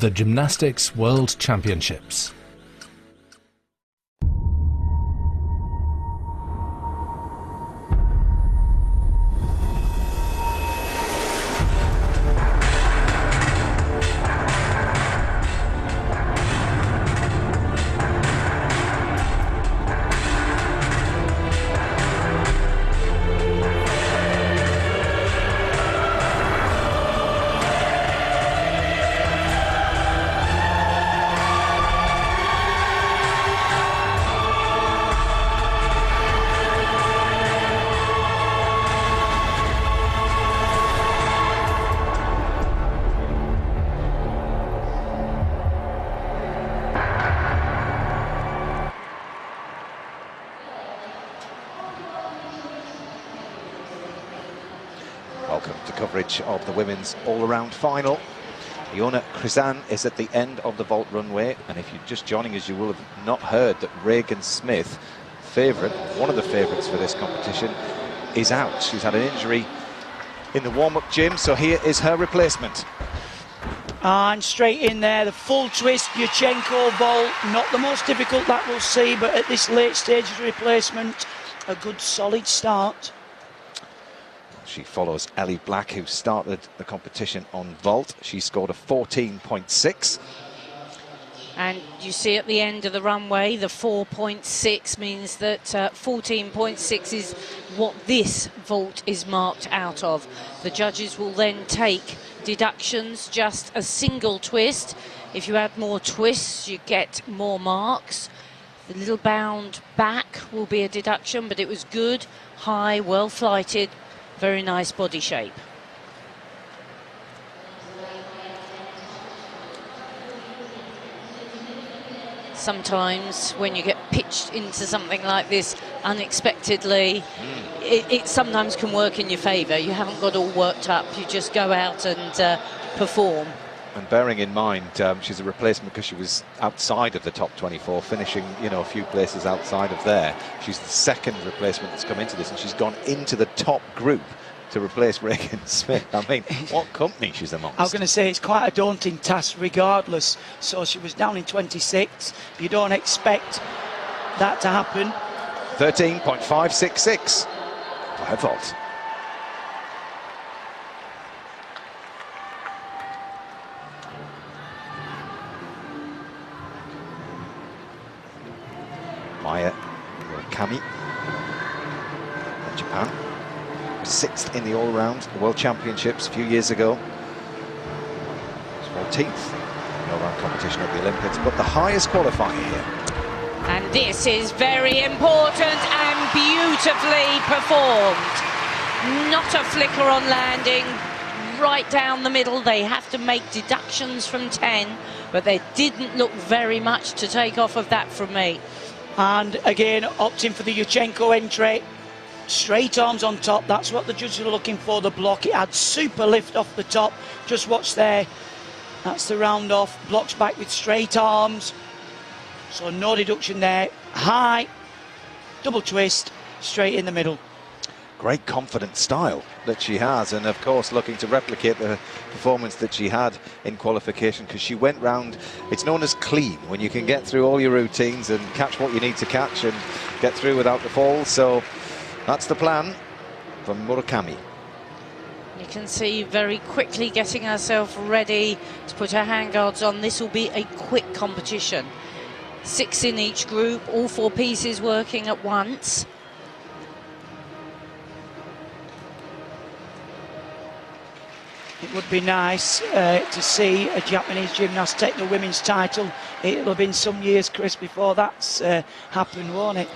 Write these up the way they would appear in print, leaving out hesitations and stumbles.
the Gymnastics World Championships. Welcome to coverage of the women's all-around final. Iona Krizan is at the end of the vault runway, and if you're just joining us, you will have not heard that Regan Smith, one of the favourites for this competition, is out. She's had an injury in the warm-up gym, so here is her replacement. And straight in there, the full twist, Yurchenko vault, not the most difficult that we'll see, but at this late stage of replacement, a good solid start. She follows Ellie Black, who started the competition on vault. She scored a 14.6. And you see at the end of the runway, the 4.6 means that 14.6 is what this vault is marked out of. The judges will then take deductions, just a single twist. If you add more twists, you get more marks. The little bound back will be a deduction, but it was good, high, well flighted. Very nice body shape. Sometimes when you get pitched into something like this unexpectedly, it sometimes can work in your favour. You haven't got all worked up, you just go out and perform. And bearing in mind, she's a replacement because she was outside of the top 24, finishing, a few places outside of there. She's the second replacement that's come into this, and she's gone into the top group to replace Regan Smith. I mean, what company she's amongst. I was going to say, it's quite a daunting task regardless. So she was down in 26. You don't expect that to happen. 13.566 for her vault. Maya Murakami from Japan, 6th in the all-round World Championships a few years ago. 14th in the all-round competition at the Olympics, but the highest qualifier here. And this is very important and beautifully performed. Not a flicker on landing, right down the middle. They have to make deductions from 10, but there didn't look very much to take off of that from me. And again, opting for the Yurchenko entry. Straight arms on top, that's what the judges are looking for, the block. It had super lift off the top. Just watch there. That's the round off. Blocks back with straight arms. So no deduction there. High, double twist, straight in the middle. Great confident style that she has, and of course looking to replicate the performance that she had in qualification, because she went round, it's known as clean, when you can get through all your routines and catch what you need to catch and get through without the fall. So that's the plan from Murakami. You can see very quickly getting herself ready to put her handguards on. This will be a quick competition. 6 in each group, all 4 pieces working at once. It would be nice to see a Japanese gymnast take the women's title. It'll have been some years, Chris, before that's happened, won't it?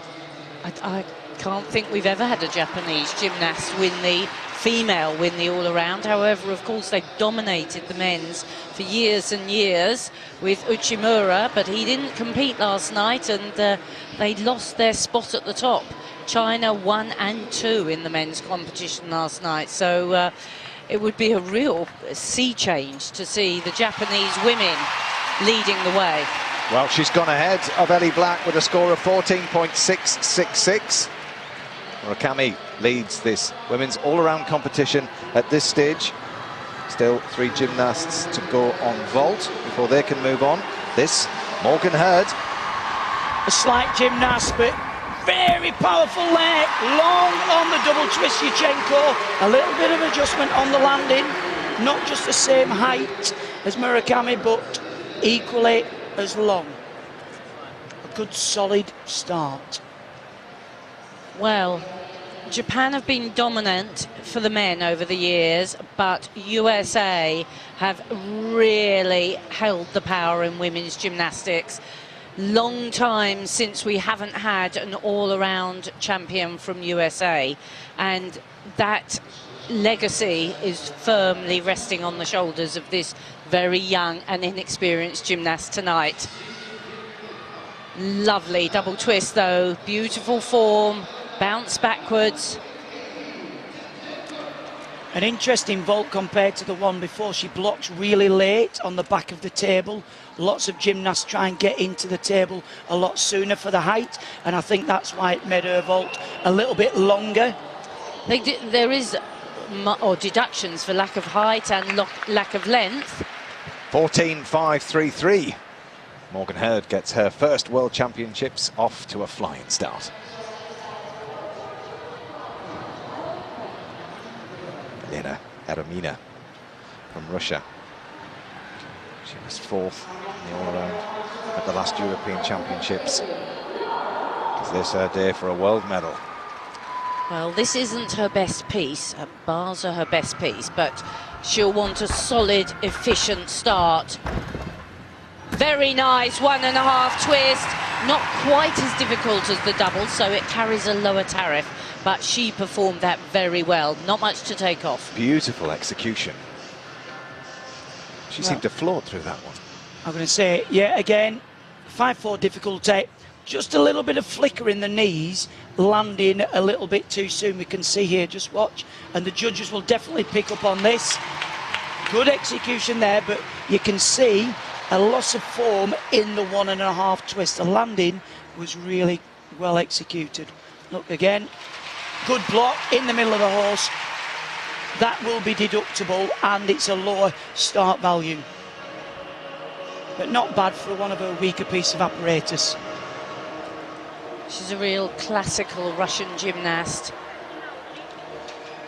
I can't think we've ever had a Japanese gymnast win the all-around. However, of course, they've dominated the men's for years and years with Uchimura, but he didn't compete last night, and they lost their spot at the top. China 1 and 2 in the men's competition last night, so it would be a real sea change to see the Japanese women leading the way. Well, she's gone ahead of Ellie Black with a score of 14.666. Murakami leads this women's all-around competition at this stage. Still 3 gymnasts to go on vault before they can move on. This, Morgan Hurd. A slight gymnast, but very powerful there. Long on the double twist, Yuchenko. A little bit of adjustment on the landing. Not just the same height as Murakami, but equally as long. A good solid start. Well, Japan have been dominant for the men over the years, but USA have really held the power in women's gymnastics. Long time since we haven't had an all-around champion from USA, and that legacy is firmly resting on the shoulders of this very young and inexperienced gymnast tonight. Lovely double twist though, beautiful form, bounce backwards. An interesting vault compared to the one before. She blocks really late on the back of the table. Lots of gymnasts try and get into the table a lot sooner for the height, and I think that's why it made her vault a little bit longer. There is or deductions for lack of height and lack of length. 14.533. Morgan Hurd gets her first World Championships off to a flying start. Elena Eremina from Russia. She was 4th in the all-around at the last European Championships. Is this her day for a world medal? Well, this isn't her best piece. Bars are her best piece, but she'll want a solid, efficient start. Very nice 1.5 twist. Not quite as difficult as the double, so it carries a lower tariff. But she performed that very well. Not much to take off. Beautiful execution. She seemed to float through that one. I'm going to say, yeah, again, 5-4 difficulty. Just a little bit of flicker in the knees, landing a little bit too soon. We can see here, just watch. And the judges will definitely pick up on this. Good execution there, but you can see a loss of form in the 1.5 twist. The landing was really well executed. Look again. Good block in the middle of the horse. That will be deductible, and it's a lower start value. But not bad for one of her weaker piece of apparatus. She's a real classical Russian gymnast.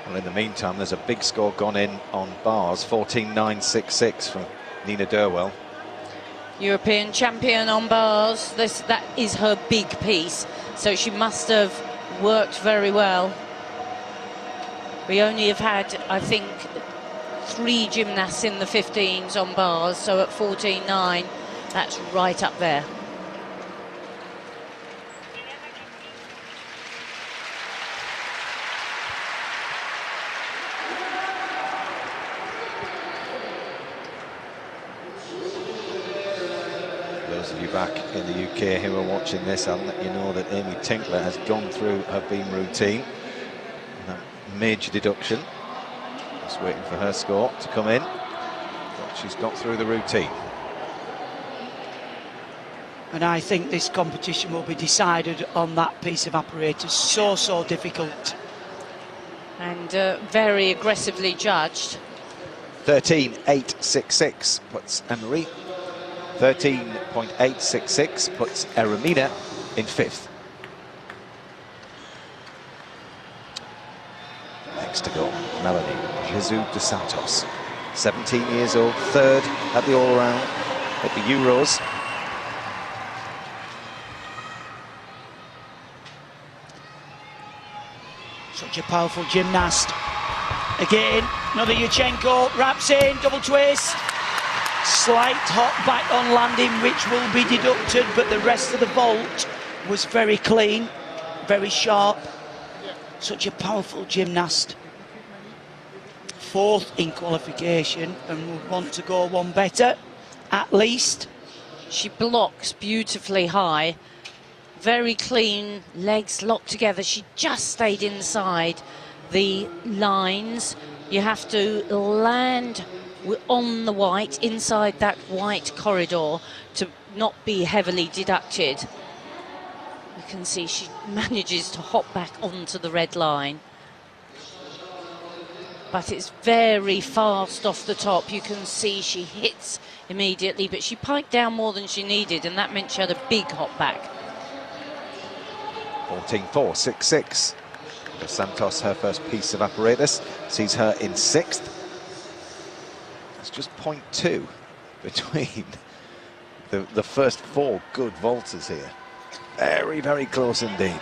Well, in the meantime, there's a big score gone in on bars. 14.966 from Nina Derwell. European champion on bars. That is her big piece, so she must have worked very well. We only have had, I think, 3 gymnasts in the 15s on bars, so at 14.9, that's right up there. Those of you back in the UK who are watching this, I'll let you know that Amy Tinkler has gone through her beam routine. That major deduction. Just waiting for her score to come in. But she's got through the routine. And I think this competition will be decided on that piece of apparatus. So difficult. And very aggressively judged. 13.866 puts Emery. 13.866 puts Eremina in 5th. Next to go, Melanie Jesus dos Santos. 17 years old, 3rd at the all-around at the Euros. Such a powerful gymnast. Again, another Yuchenko, wraps in, double twist. Slight hop back on landing, which will be deducted, but the rest of the vault was very clean, very sharp. Such a powerful gymnast. 4th in qualification, and would want to go one better, at least. She blocks beautifully high. Very clean, legs locked together. She just stayed inside the lines. You have to land on the white, inside that white corridor, to not be heavily deducted. You can see she manages to hop back onto the red line. but it's very fast off the top. You can see she hits immediately, but she piked down more than she needed, and that meant she had a big hop back. 14-4, 6-6. Dos Santos, her first piece of apparatus, sees her in 6th. It's just 0.2 between the first 4 good vaulters here. Very, very close indeed.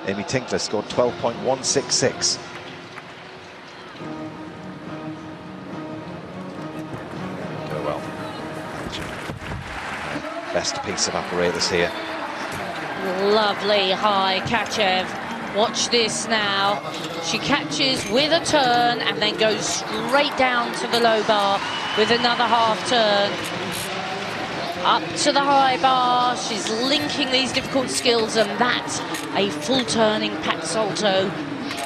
Amy Tinkler scored 12.166. Go well. Best piece of apparatus here. Lovely high Kachev. Watch this now. She catches with a turn and then goes straight down to the low bar with another half turn. Up to the high bar. She's linking these difficult skills, and that's a full turning pack salto.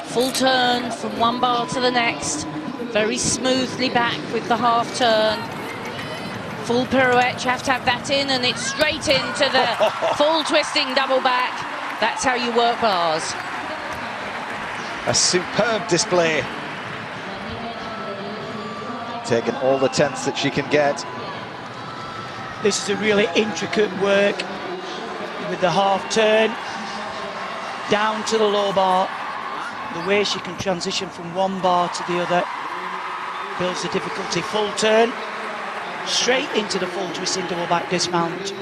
Full turn from one bar to the next. Very smoothly back with the half turn. Full pirouette, you have to have that in, and it's straight into the full twisting double back. That's how you work bars. A superb display. Taking all the tenths that she can get. This is a really intricate work with the half turn down to the low bar. The way she can transition from one bar to the other builds the difficulty. Full turn, straight into the full twisting double back dismount.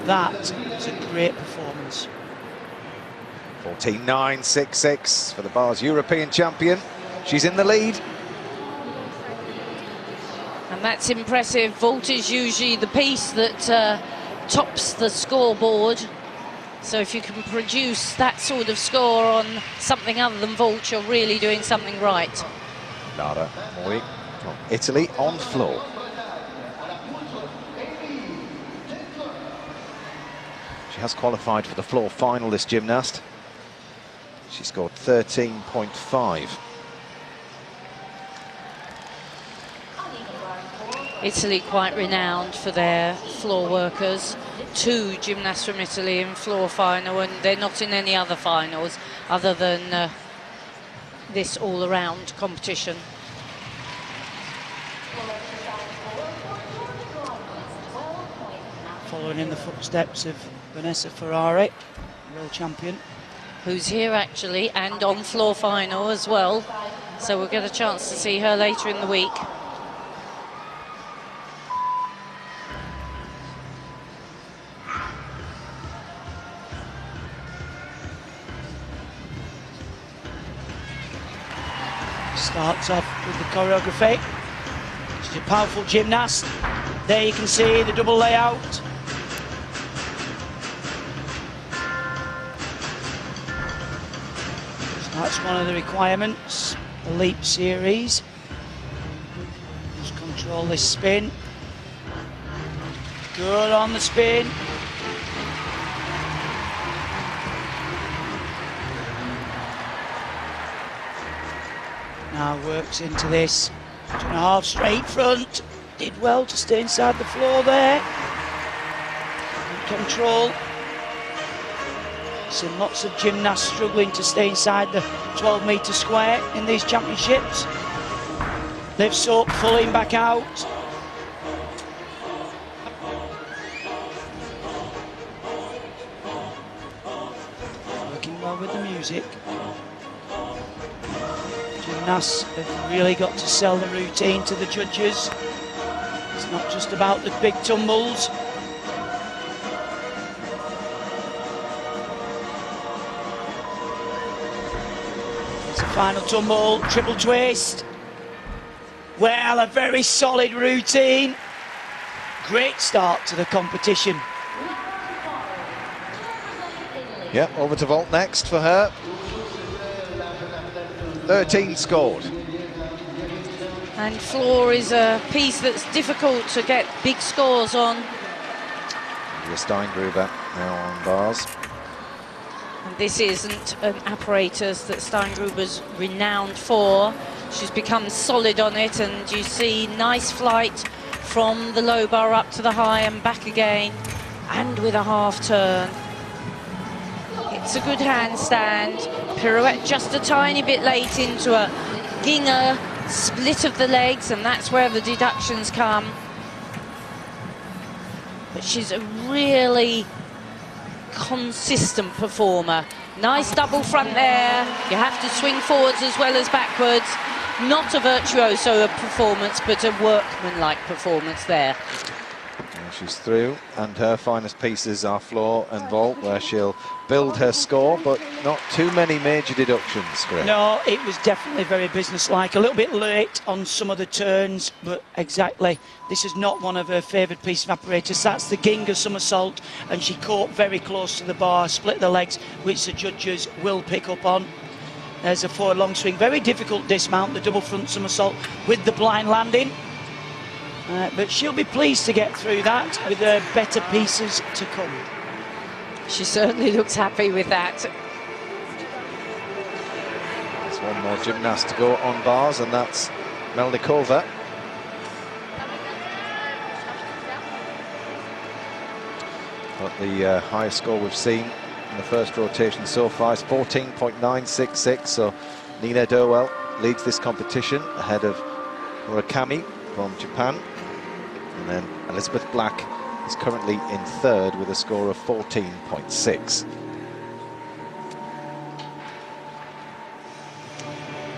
That is a great performance. 14-9, 6-6 for the bar's European champion. She's in the lead. And that's impressive. Vault is usually the piece that tops the scoreboard. So if you can produce that sort of score on something other than vault, you're really doing something right. Lara Mori from Italy on floor. She has qualified for the floor final, this gymnast. She scored 13.5. Italy quite renowned for their floor workers. 2 gymnasts from Italy in floor final, and they're not in any other finals other than this all-around competition. Following in the footsteps of Vanessa Ferrari, world champion. Who's here actually, and on floor final as well. So we'll get a chance to see her later in the week. Starts off with the choreography. She's a powerful gymnast. There you can see the double layout. So that's one of the requirements, the leap series. Just control this spin. Good on the spin. Now works into this 2.5 straight front. Did well to stay inside the floor there. Good control. Seen lots of gymnasts struggling to stay inside the 12-metre square in these championships. Lifts up, pulling back out. Working well with the music. Gymnasts have really got to sell the routine to the judges. It's not just about the big tumbles. It's a final tumble, triple twist. Well, a very solid routine. Great start to the competition. Yeah, over to vault next for her. 13 scored. And floor is a piece that's difficult to get big scores on. Julia Steingruber now on bars. And this isn't an apparatus that Steingruber's renowned for. She's become solid on it, and you see nice flight from the low bar up to the high and back again, and with a half turn. It's a good handstand, pirouette just a tiny bit late into a Ginger split of the legs, and that's where the deductions come. But she's a really consistent performer. Nice double front there. You have to swing forwards as well as backwards. Not a virtuoso performance, but a workmanlike performance there. She's through, and her finest pieces are floor and vault, where she'll build her score, but not too many major deductions for it. No, it was definitely very businesslike. A little bit late on some of the turns, but exactly. This is not one of her favoured pieces of apparatus. That's the Ginger somersault, and she caught very close to the bar, split the legs, which the judges will pick up on. There's a forward long swing. Very difficult dismount, the double front somersault with the blind landing. But she'll be pleased to get through that with her better pieces to come. She certainly looks happy with that. There's one more gymnast to go on bars, and that's Melnikova. But the highest score we've seen in the first rotation so far is 14.966, so Nina Derwell leads this competition ahead of Murakami from Japan, and then Elizabeth Black is currently in third with a score of 14.6.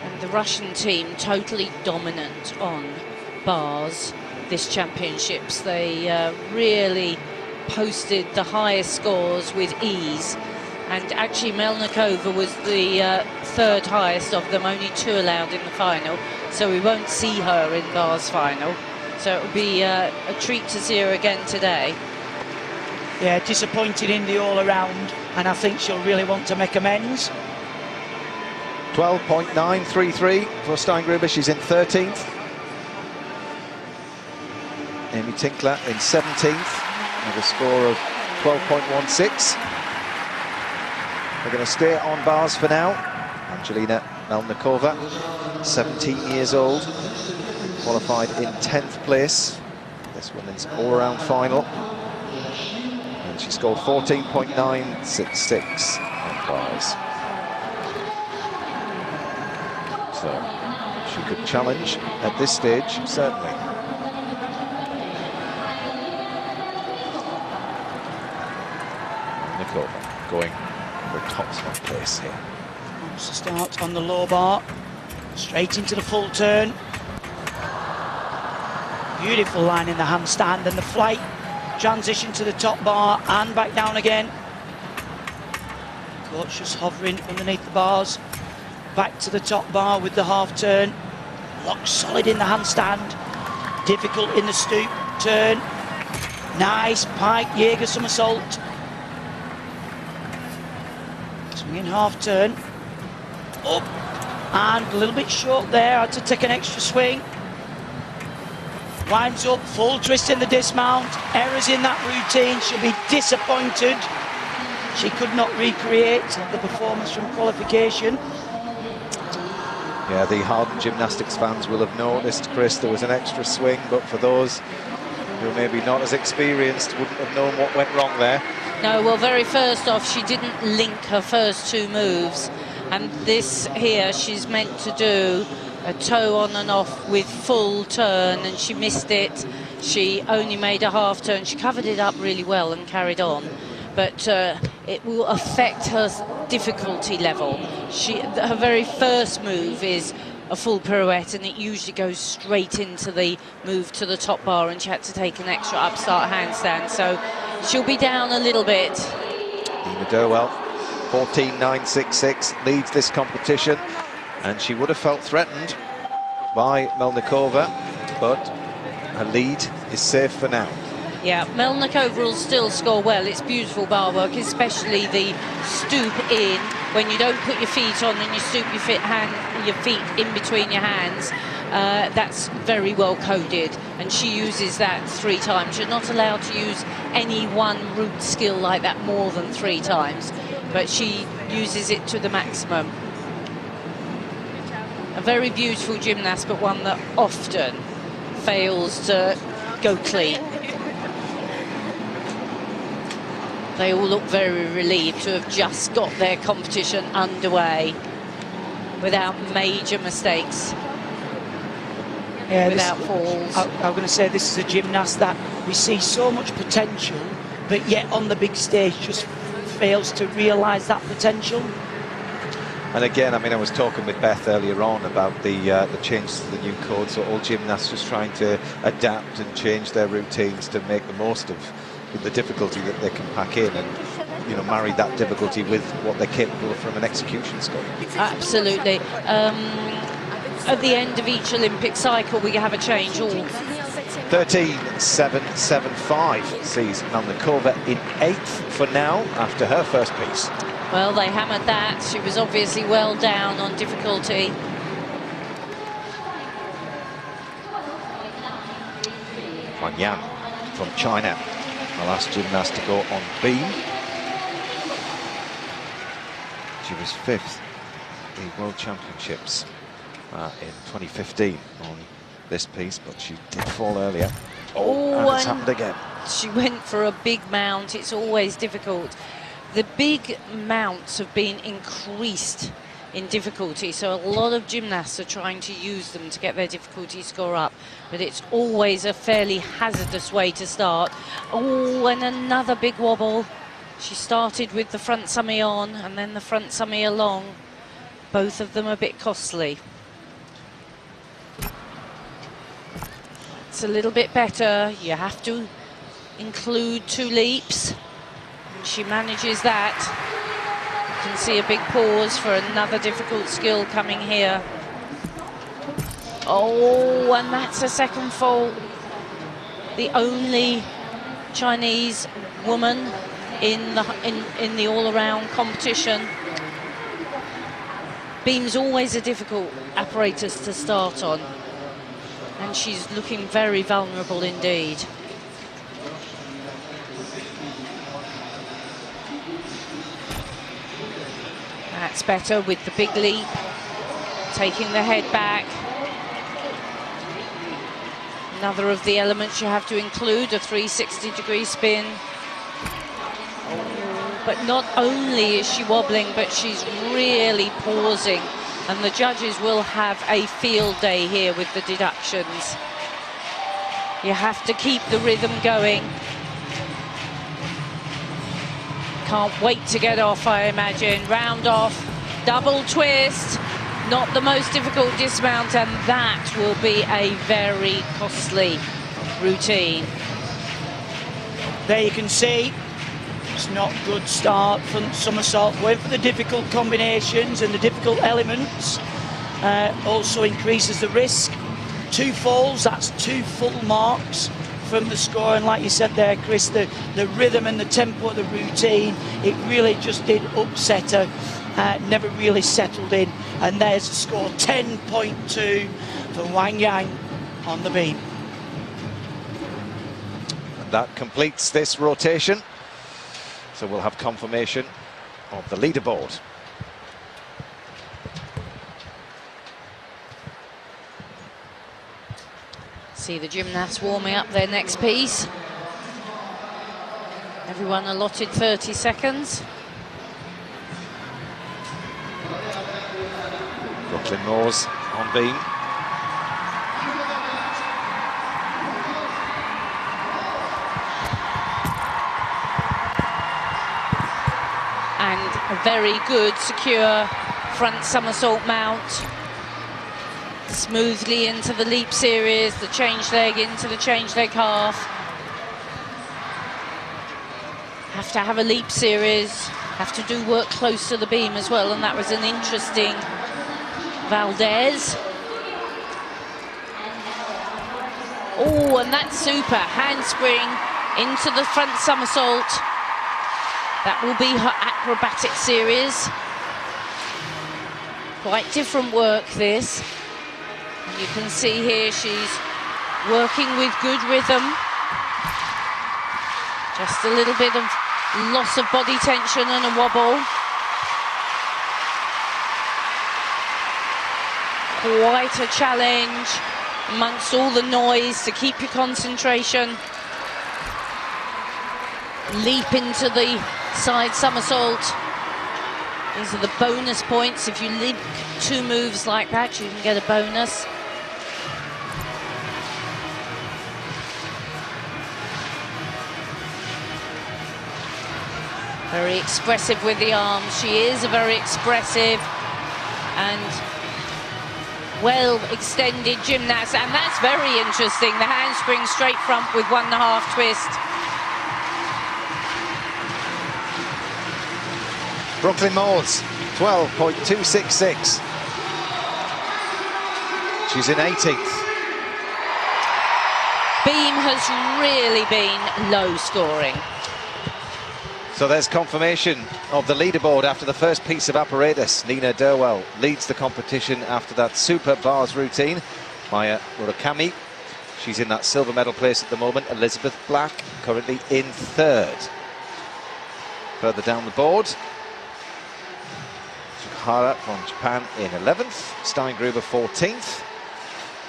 And the Russian team totally dominant on bars this championships. They really posted the highest scores with ease, and actually Melnikova was the third highest of them, only 2 allowed in the final, so we won't see her in bars final. So it'll be a treat to see her again today. Yeah, disappointed in the all-around, and I think she'll really want to make amends. 12.933 for Steingruber, she's in 13th. Amy Tinkler in 17th with a score of 12.16. We're going to stay on bars for now. Angelina Melnikova, 17 years old, qualified in 10th place. This women's all-around final. And she scored 14.966 on bars. So she could challenge at this stage, certainly. Melnikova going for top spot place here. Wants to start on the low bar, straight into the full turn. Beautiful line in the handstand, and the flight transition to the top bar and back down again. Coach just hovering underneath the bars. Back to the top bar with the half turn. Locked solid in the handstand. Difficult in the stoop turn. Nice pike Jaeger somersault. Swinging half turn. Up and a little bit short there. Had to take an extra swing. Winds up, full twist in the dismount. Errors in that routine. She'll be disappointed. She could not recreate the performance from qualification. Yeah, the hardened gymnastics fans will have noticed, Chris, there was an extra swing, but for those who are maybe not as experienced, wouldn't have known what went wrong there. No, well, very first off, she didn't link her first 2 moves, and this here she's meant to do a toe on and off with full turn, and she missed it. She only made a half turn. She covered it up really well and carried on, but it will affect her difficulty level. Her very first move is a full pirouette, and it usually goes straight into the move to the top bar, and she had to take an extra upstart handstand, so she'll be down a little bit. Nina Derwell, 14.966, leads this competition, and she would have felt threatened by Melnikova, but her lead is safe for now. Yeah, Melnikova will still score well. It's beautiful bar work, especially the stoop in, when you don't put your feet on and you stoop your feet in between your hands. That's very well coded, and she uses that 3 times. You're not allowed to use any one root skill like that more than 3 times, but she uses it to the maximum. A very beautiful gymnast, but one that often fails to go clean. They all look very relieved to have just got their competition underway without major mistakes, Yeah, without falls. I'm going to say this is a gymnast that we see so much potential, but yet on the big stage just fails to realise that potential. And again, I mean, I was talking with Beth earlier on about the changes to the new code, so all gymnasts just trying to adapt and change their routines to make the most of the difficulty that they can pack in, and you know, marry that difficulty with what they're capable of from an execution score. Absolutely. At the end of each Olympic cycle, we have a change. 13.775 sees Melnikova in 8th for now after her first piece. Well, they hammered that. She was obviously well down on difficulty. Wang Yan from China, the last gymnast to go on beam. She was 5th at the World Championships in 2015 on this piece, but she did fall earlier. And it's happened again. She went for a big mount. It's always difficult. The big mounts have been increased in difficulty, so a lot of gymnasts are trying to use them to get their difficulty score up, but it's always a fairly hazardous way to start. Oh, and another big wobble. She started with the front summy on and then the front summy along. Both of them a bit costly. It's a little bit better. You have to include 2 leaps. She manages that. You can see a big pause for another difficult skill coming here. Oh, and that's a second fall. The only Chinese woman in the all-around competition. Beam's always a difficult apparatus to start on, and she's looking very vulnerable indeed. That's better with the big leap, taking the head back. Another of the elements you have to include, a 360-degree spin. But not only is she wobbling, but she's really pausing, and the judges will have a field day here with the deductions. You have to keep the rhythm going. Can't wait to get off, I imagine. Round off, double twist, not the most difficult dismount, and that will be a very costly routine. There you can see, it's not a good start. Front somersault, going for the difficult combinations and the difficult elements. Also increases the risk. 2 falls, that's 2 full marks from the score, and like you said there, Chris, the rhythm and the tempo of the routine, it really just did upset her, never really settled in, and there's the score, 10.2 for Wang Yang on the beam. And that completes this rotation, so we'll have confirmation of the leaderboard. See the gymnasts warming up their next piece. Everyone allotted 30 seconds. Brooklyn Moores on beam. And a very good, secure front somersault mount. Smoothly into the leap series, the change leg into the change leg half. Have to have a leap series, have to do work close to the beam as well, and that was an interesting Valdez. Oh, and that's super, handspring into the front somersault. That will be her acrobatic series. Quite different work, this. And you can see here she's working with good rhythm. Just a little bit of loss of body tension and a wobble. Quite a challenge amongst all the noise to keep your concentration. leap into the side somersault. These are the bonus points. If you link 2 moves like that, you can get a bonus. Very expressive with the arms. She is a very expressive and well-extended gymnast, and that's very interesting. The handspring straight front with 1.5 twist. Brooklyn Moores, 12.266. She's in 18th. Beam has really been low scoring. So there's confirmation of the leaderboard after the first piece of apparatus. Nina Derwell leads the competition after that super bars routine. Maya Murakami, she's in that silver medal place at the moment. Elizabeth Black currently in 3rd. Further down the board, Tsukahara from Japan in 11th. Steingruber 14th.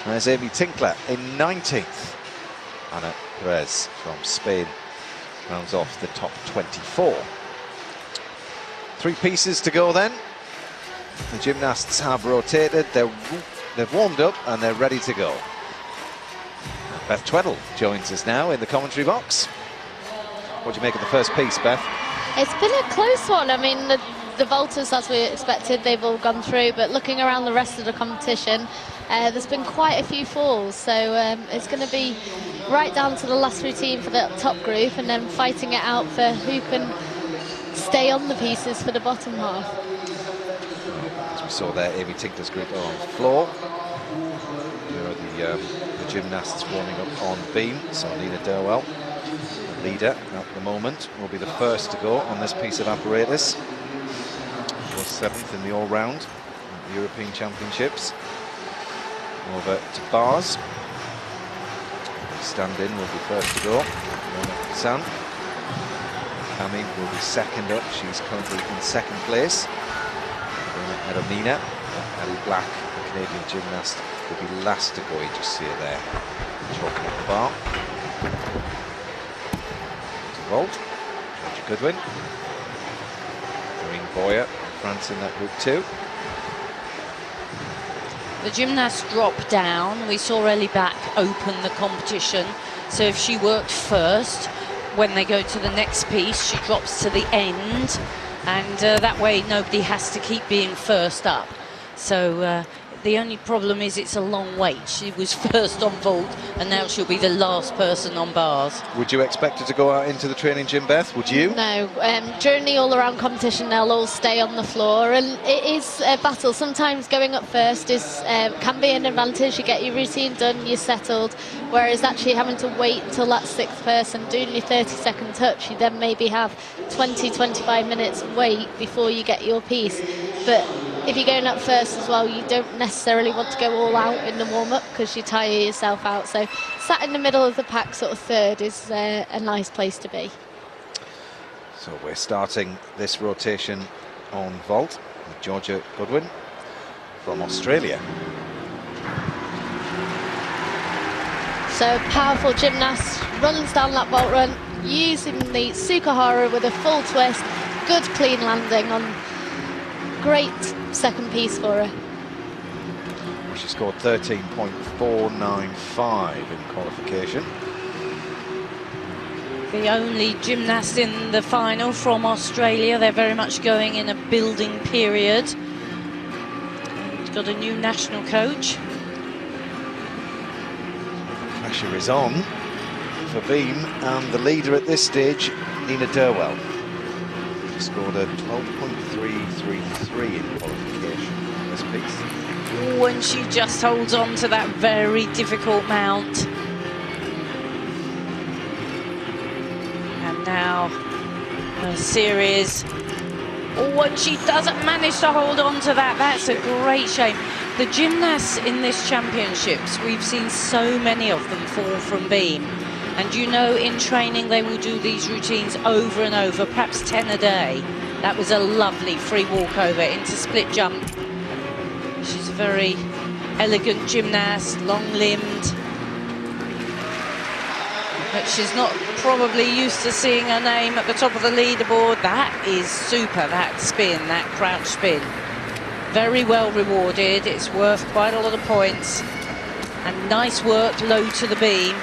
And there's Amy Tinkler in 19th. Ana Perez from Spain rounds off the top 24. 3 pieces to go then. The gymnasts have rotated, they've warmed up and they're ready to go. Beth Tweddle joins us now in the commentary box. What do you make of the first piece, Beth? It's been a close one. I mean, the vaulters, as we expected, they've all gone through, but looking around the rest of the competition, there's been quite a few falls, so it's going to be right down to the last routine for the top group and then fighting it out for who can stay on the pieces for the bottom half. As we saw there, Amy Tinkler's group are on the floor. Here are the gymnasts warming up on beam. So Nina Derwell, the leader at the moment, will be the first to go on this piece of apparatus. She was 7th in the all-round at the European Championships. Over to bars. Stand-in will be first to go. San. Kami will be 2nd up. She's currently in 2nd place. Edomina, Ali Black, the Canadian gymnast, will be last to go. You just see her there, choking at the bar. To vault, Georgia Goodwin. Marine Boyer, France in that group too. The gymnasts drop down. We saw Ellie Back open the competition. So if she worked first, when they go to the next piece, she drops to the end. And that way nobody has to keep being first up. So the only problem is it's a long wait. She was first on vault and now she'll be the last person on bars. Would you expect her to go out into the training gym, Beth? Would you? No. During the all-around competition, they'll all stay on the floor, and it is a battle. Sometimes going up first can be an advantage. You get your routine done, you're settled, whereas actually having to wait until that 6th person, doing your 30-second touch, you then maybe have 20-25 minutes wait before you get your piece. But if you're going up first as well, you don't necessarily want to go all out in the warm-up because you tire yourself out. So sat in the middle of the pack, sort of 3rd, is a nice place to be. So we're starting this rotation on vault with Georgia Goodwin from Australia. So powerful gymnast, runs down that vault run, using the Tsukahara with a full twist, good clean landing on great 2nd piece for her. She scored 13.495 in qualification. The only gymnast in the final from Australia. They're very much going in a building period. We've got a new national coach. Pressure is on for Beam, and the leader at this stage, Nina Derwell. She scored a 12.333 in qualification in this piece. When she just holds on to that very difficult mount. And now a series. When she doesn't manage to hold on to that, that's a great shame. The gymnasts in this championships, we've seen so many of them fall from beam. And you know, in training they will do these routines over and over, perhaps 10 a day. That was a lovely free walkover into split jump. She's a very elegant gymnast, long-limbed. but she's not probably used to seeing her name at the top of the leaderboard. That is super, that spin, that crouch spin. Very well rewarded. It's worth quite a lot of points. And nice work low to the beam.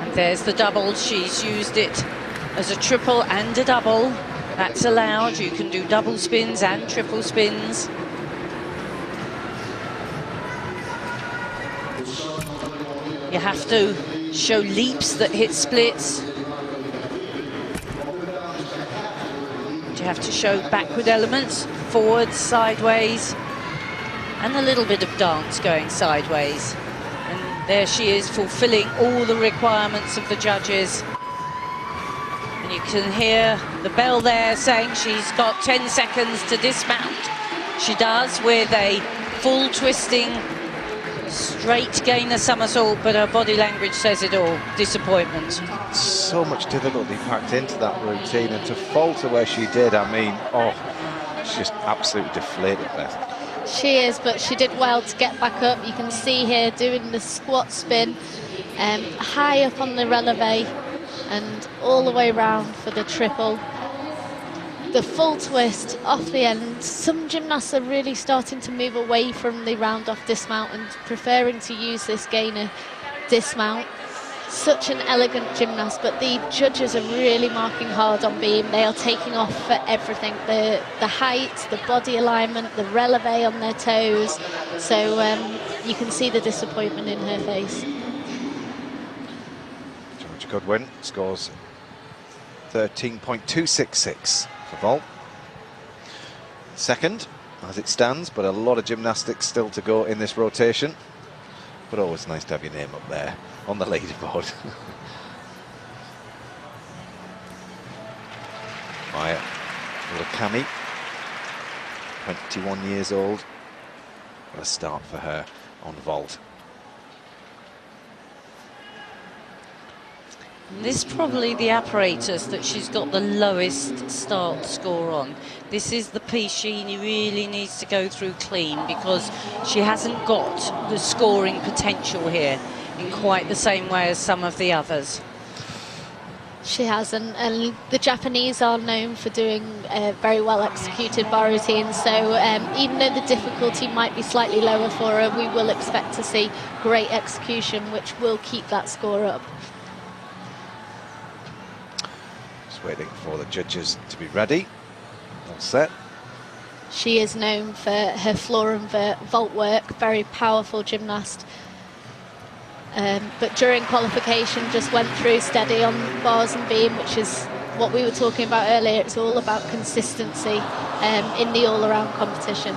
And there's the double. She's used it as a triple and a double. That's allowed. You can do double spins and triple spins. You have to show leaps that hit splits. You have to show backward elements, forwards, sideways, and a little bit of dance going sideways. And there she is, fulfilling all the requirements of the judges. And you can hear the bell there saying she's got 10 seconds to dismount. She does, with a full twisting straight gainer somersault, but her body language says it all. Disappointment. So much difficulty packed into that routine, and to falter where she did, I mean, oh, she's just absolutely deflated, Beth. She is, but she did well to get back up. You can see here doing the squat spin, high up on the releve and all the way round for the triple. The full twist off the end. Some gymnasts are really starting to move away from the round off dismount and preferring to use this gainer dismount. Such an elegant gymnast, but the judges are really marking hard on beam. They are taking off for everything. The height, the body alignment, the releve on their toes. So you can see the disappointment in her face. Georgia Goodwin scores 13.266 for vault. Second, as it stands, but a lot of gymnastics still to go in this rotation. But always nice to have your name up there on the leaderboard. Maya Murakami, 21 years old. What a start for her on vault. This is probably the apparatus that she's got the lowest start score on. This is the piece she really needs to go through clean, because she hasn't got the scoring potential here in quite the same way as some of the others. She hasn't, and the Japanese are known for doing very well executed bar routines, so even though the difficulty might be slightly lower for her, we will expect to see great execution, which will keep that score up. Just waiting for the judges to be ready. All set. She is known for her floor and vault work, very powerful gymnast. But during qualification just went through steady on bars and beam, which is what we were talking about earlier. It's all about consistency in the all-around competition.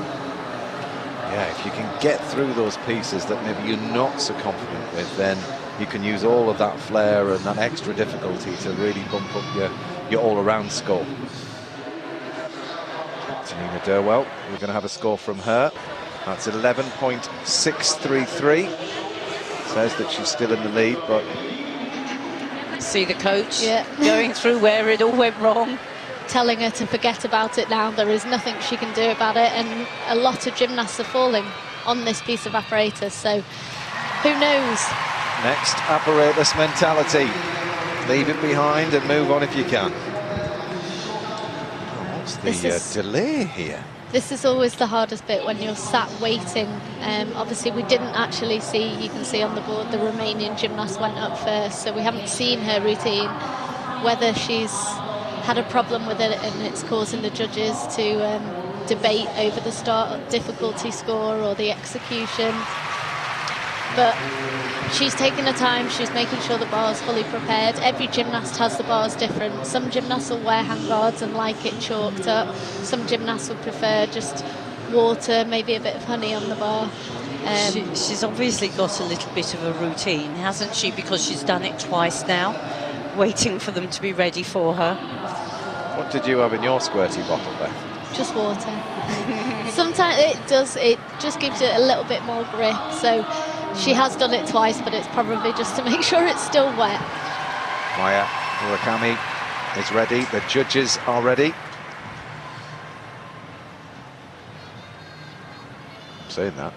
Yeah, if you can get through those pieces that maybe you're not so confident with, then you can use all of that flair and that extra difficulty to really bump up your all-around score. Tanina Durwell, we're going to have a score from her. That's 11.633. Says that she's still in the lead, but... See the coach going through where it all went wrong. Telling her to forget about it now. There is nothing she can do about it, and a lot of gymnasts are falling on this piece of apparatus, so who knows? Next, apparatus mentality. Leave it behind and move on if you can. Oh, what's the delay here? This is always the hardest bit when you're sat waiting. Obviously we didn't actually see, you can see on the board, the Romanian gymnast went up first, so we haven't seen her routine. Whether she's had a problem with it and it's causing the judges to debate over the start difficulty score or the execution. But she's taking her time, she's making sure the bar's fully prepared. Every gymnast has the bars different. Some gymnasts will wear handguards and like it chalked up. Some gymnasts would prefer just water, maybe a bit of honey on the bar. She's obviously got a little bit of a routine, hasn't she? Because she's done it twice now, waiting for them to be ready for her. What did you have in your squirty bottle, Beth? Just water. Sometimes it just gives it a little bit more grip. So she has done it twice, but it's probably just to make sure it's still wet. Maya Murakami is ready. The judges are ready. I'm saying that.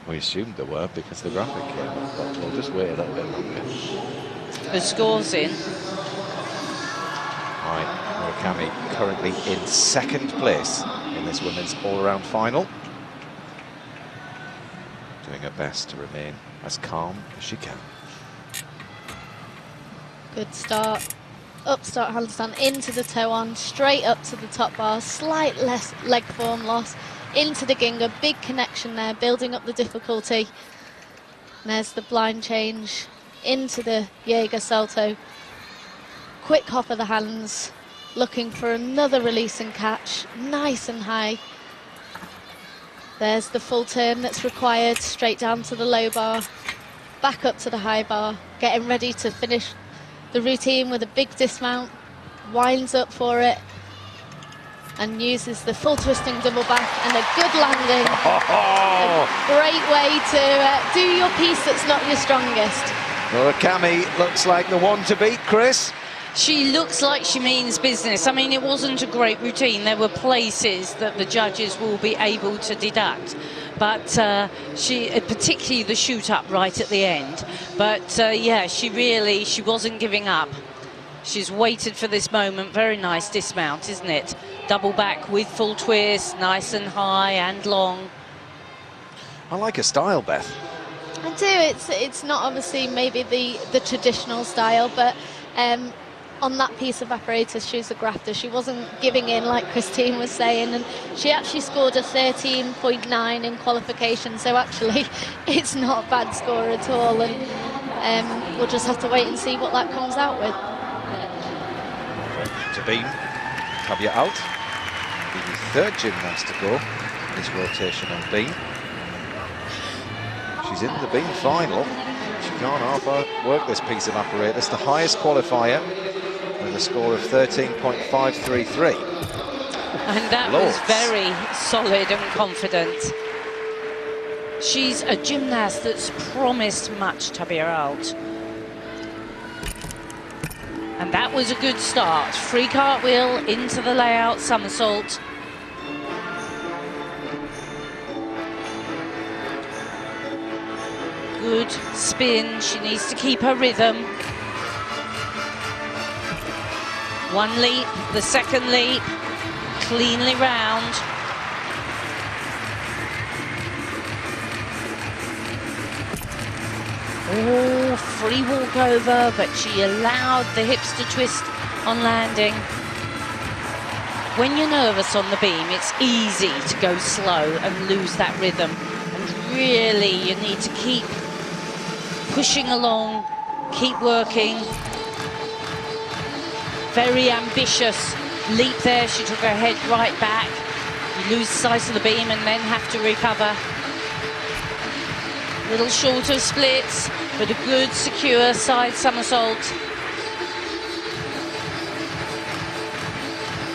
We assumed there were because the graphic came up, but we'll just wait a little bit longer. The score's in. Right, Murakami currently in second place in this women's all-around final. Doing her best to remain as calm as she can. Good start. Up start handstand into the toe on, straight up to the top bar, slight less leg form loss, into the Ginga, big connection there, building up the difficulty. And there's the blind change into the Jaeger salto. Quick hop of the hands, looking for another release and catch, nice and high. There's the full turn that's required, straight down to the low bar, back up to the high bar, getting ready to finish the routine with a big dismount, winds up for it, and uses the full twisting double back and a good landing. A great way to do your piece that's not your strongest. Murakami looks like the one to beat, Chris. She looks like she means business. I mean, it wasn't a great routine. There were places that the judges will be able to deduct. But she, particularly the shoot up right at the end. But yeah, she wasn't giving up. She's waited for this moment. Very nice dismount, isn't it? Double back with full twist, nice and high and long. I like her style, Beth. I do. It's not obviously maybe the traditional style, but on that piece of apparatus, she was a grafter. She wasn't giving in, like Christine was saying, and she actually scored a 13.9 in qualification, so actually it's not a bad score at all, and we'll just have to wait and see what that comes out with. To beam, Tabia out. The third gymnast to go in this rotation on beam. She's in the beam final. She can't half work this piece of apparatus. The highest qualifier with a score of 13.533. And that was very solid and confident. She's a gymnast that's promised much, Tabia Alt. And that was a good start. Free cartwheel into the layout somersault. Good spin. She needs to keep her rhythm. One leap, the second leap, cleanly round. Oh, free walkover, but she allowed the hips to twist on landing. When you're nervous on the beam, it's easy to go slow and lose that rhythm. And really, you need to keep pushing along, keep working. Very ambitious leap there. She took her head right back. You lose sight of the beam and then have to recover. Little shorter splits, but a good, secure side somersault.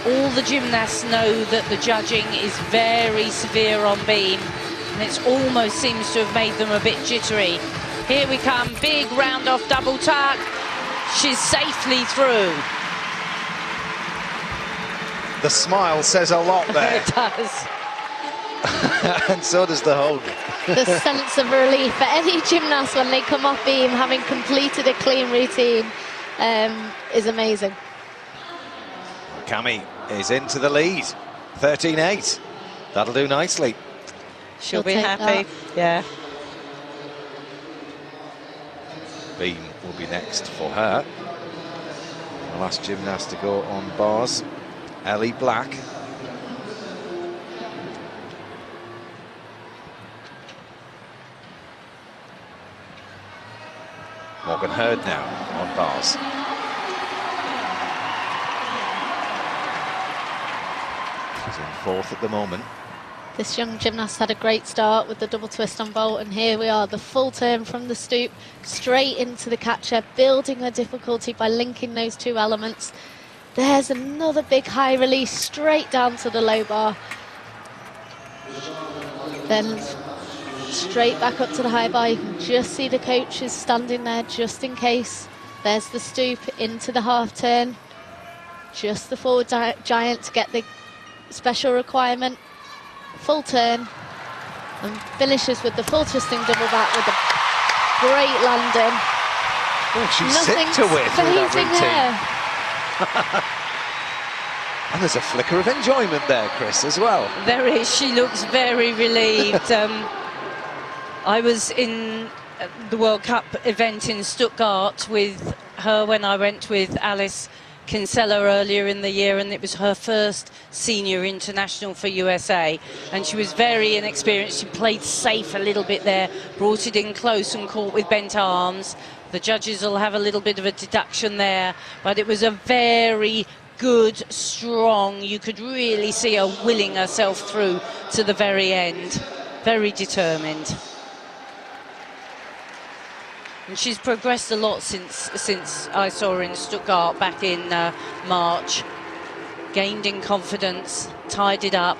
All the gymnasts know that the judging is very severe on beam, and it almost seems to have made them a bit jittery. Here we come, big round off double tuck. She's safely through. The smile says a lot there. It does. And so does the hug. The sense of relief for any gymnast when they come off beam, having completed a clean routine, is amazing. Murakami is into the lead. 13.8. That'll do nicely. She'll be take happy. that. Yeah. Beam will be next for her. The last gymnast to go on bars, Ellie Black. Morgan Hurd now on bars. She's in fourth at the moment. This young gymnast had a great start with the double twist on vault, and here we are, the full turn from the stoop straight into the catcher, building her difficulty by linking those two elements. There's another big high release straight down to the low bar. Then straight back up to the high bar. You can just see the coaches standing there just in case. There's the stoop into the half turn. Just the forward giant to get the special requirement. Full turn. And finishes with the full twisting double back with a great landing. Oh, she Nothing's sipped away through that phasing routine. And there's a flicker of enjoyment there, Chris, as well. There is. She looks very relieved. I was in the World Cup event in Stuttgart with her when I went with Alice Kinsella earlier in the year, and it was her first senior international for USA, and she was very inexperienced. She played safe a little bit there, brought it in close and caught with bent arms. The judges will have a little bit of a deduction there, but it was a very good, strong, you could really see her willing herself through to the very end. Very determined. And she's progressed a lot since I saw her in Stuttgart back in March. Gained in confidence, tied it up.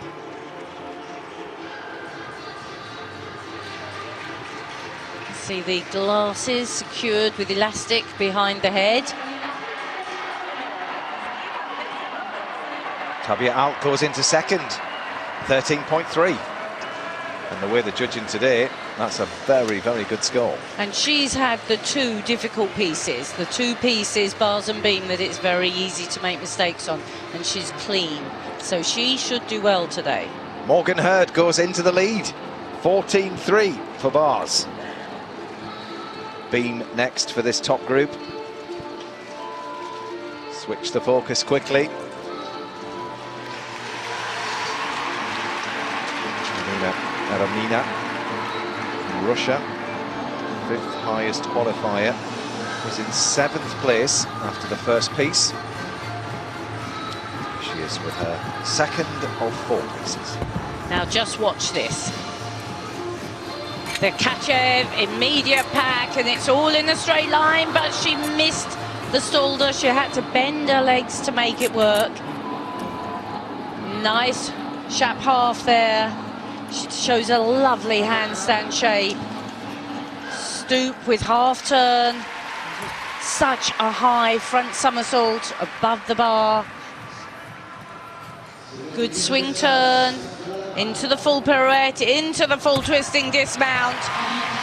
See the glasses secured with elastic behind the head. Tabia Alt goes into second, 13.3. And the way they're judging today, that's a very, very good score. And she's had the two difficult pieces, the two pieces, bars and beam, that it's very easy to make mistakes on, and she's clean. So she should do well today. Morgan Hurd goes into the lead, 14.3 for bars. Beam next for this top group. Switch the focus quickly. Aramina, Russia, 5th highest qualifier, was in 7th place after the first piece. She is with her second of 4 pieces. Now just watch this. The Kachev immediate pack, and it's all in a straight line, but she missed the Stalder. She had to bend her legs to make it work. Nice Shap half there. She shows a lovely handstand shape. Stoop with half turn. Such a high front somersault above the bar. Good swing turn. Into the full pirouette, into the full twisting dismount.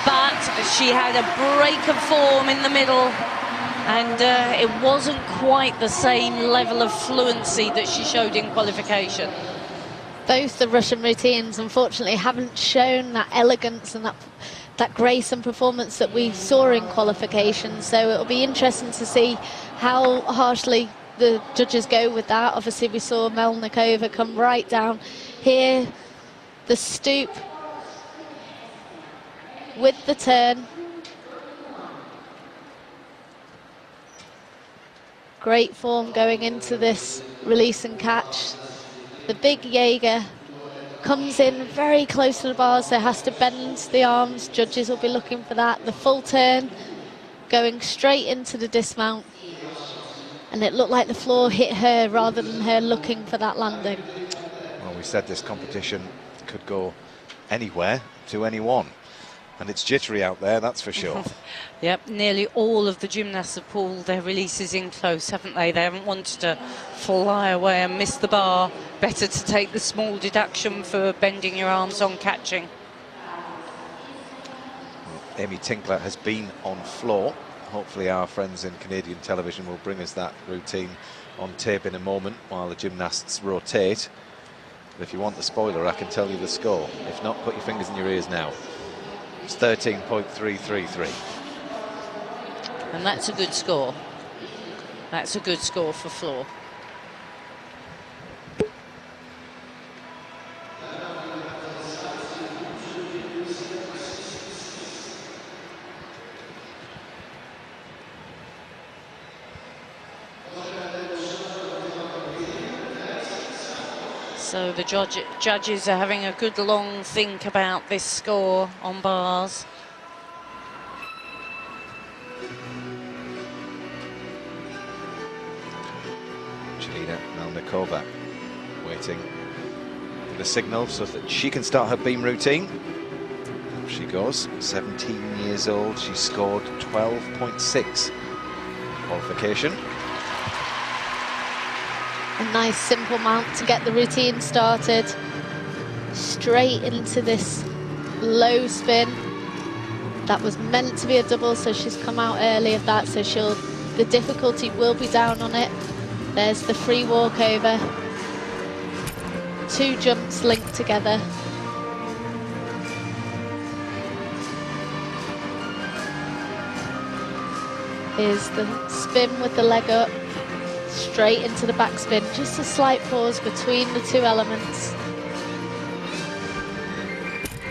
But she had a break of form in the middle. And it wasn't quite the same level of fluency that she showed in qualification. Both the Russian routines, unfortunately, haven't shown that elegance and that grace and performance that we saw in qualification. So it'll be interesting to see how harshly the judges go with that. Obviously, we saw Melnikova come right down here. The stoop with the turn. Great form going into this release and catch. The big Jaeger comes in very close to the bars, so has to bend the arms. Judges will be looking for that. The full turn going straight into the dismount. And it looked like the floor hit her rather than her looking for that landing. Well, we said this competition could go anywhere to anyone. And it's jittery out there, that's for sure. Yep, nearly all of the gymnasts have pulled their releases in close, haven't they? They haven't wanted to fly away and miss the bar. Better to take the small deduction for bending your arms on catching. Amy Tinkler has been on floor. Hopefully our friends in Canadian television will bring us that routine on tape in a moment while the gymnasts rotate. But if you want the spoiler, I can tell you the score. If not, put your fingers in your ears now. It's 13.333. And that's a good score. That's a good score for floor. So the judges are having a good long think about this score on bars. Jelena Melnikova waiting for the signal so that she can start her beam routine. Up she goes, 17 years old. She scored 12.6 qualification. A nice simple mount to get the routine started. Straight into this low spin. That was meant to be a double, so she's come out early of that, so the difficulty will be down on it. There's the free walkover. 2 jumps linked together. Here's the spin with the leg up, straight into the backspin. Just a slight pause between the 2 elements.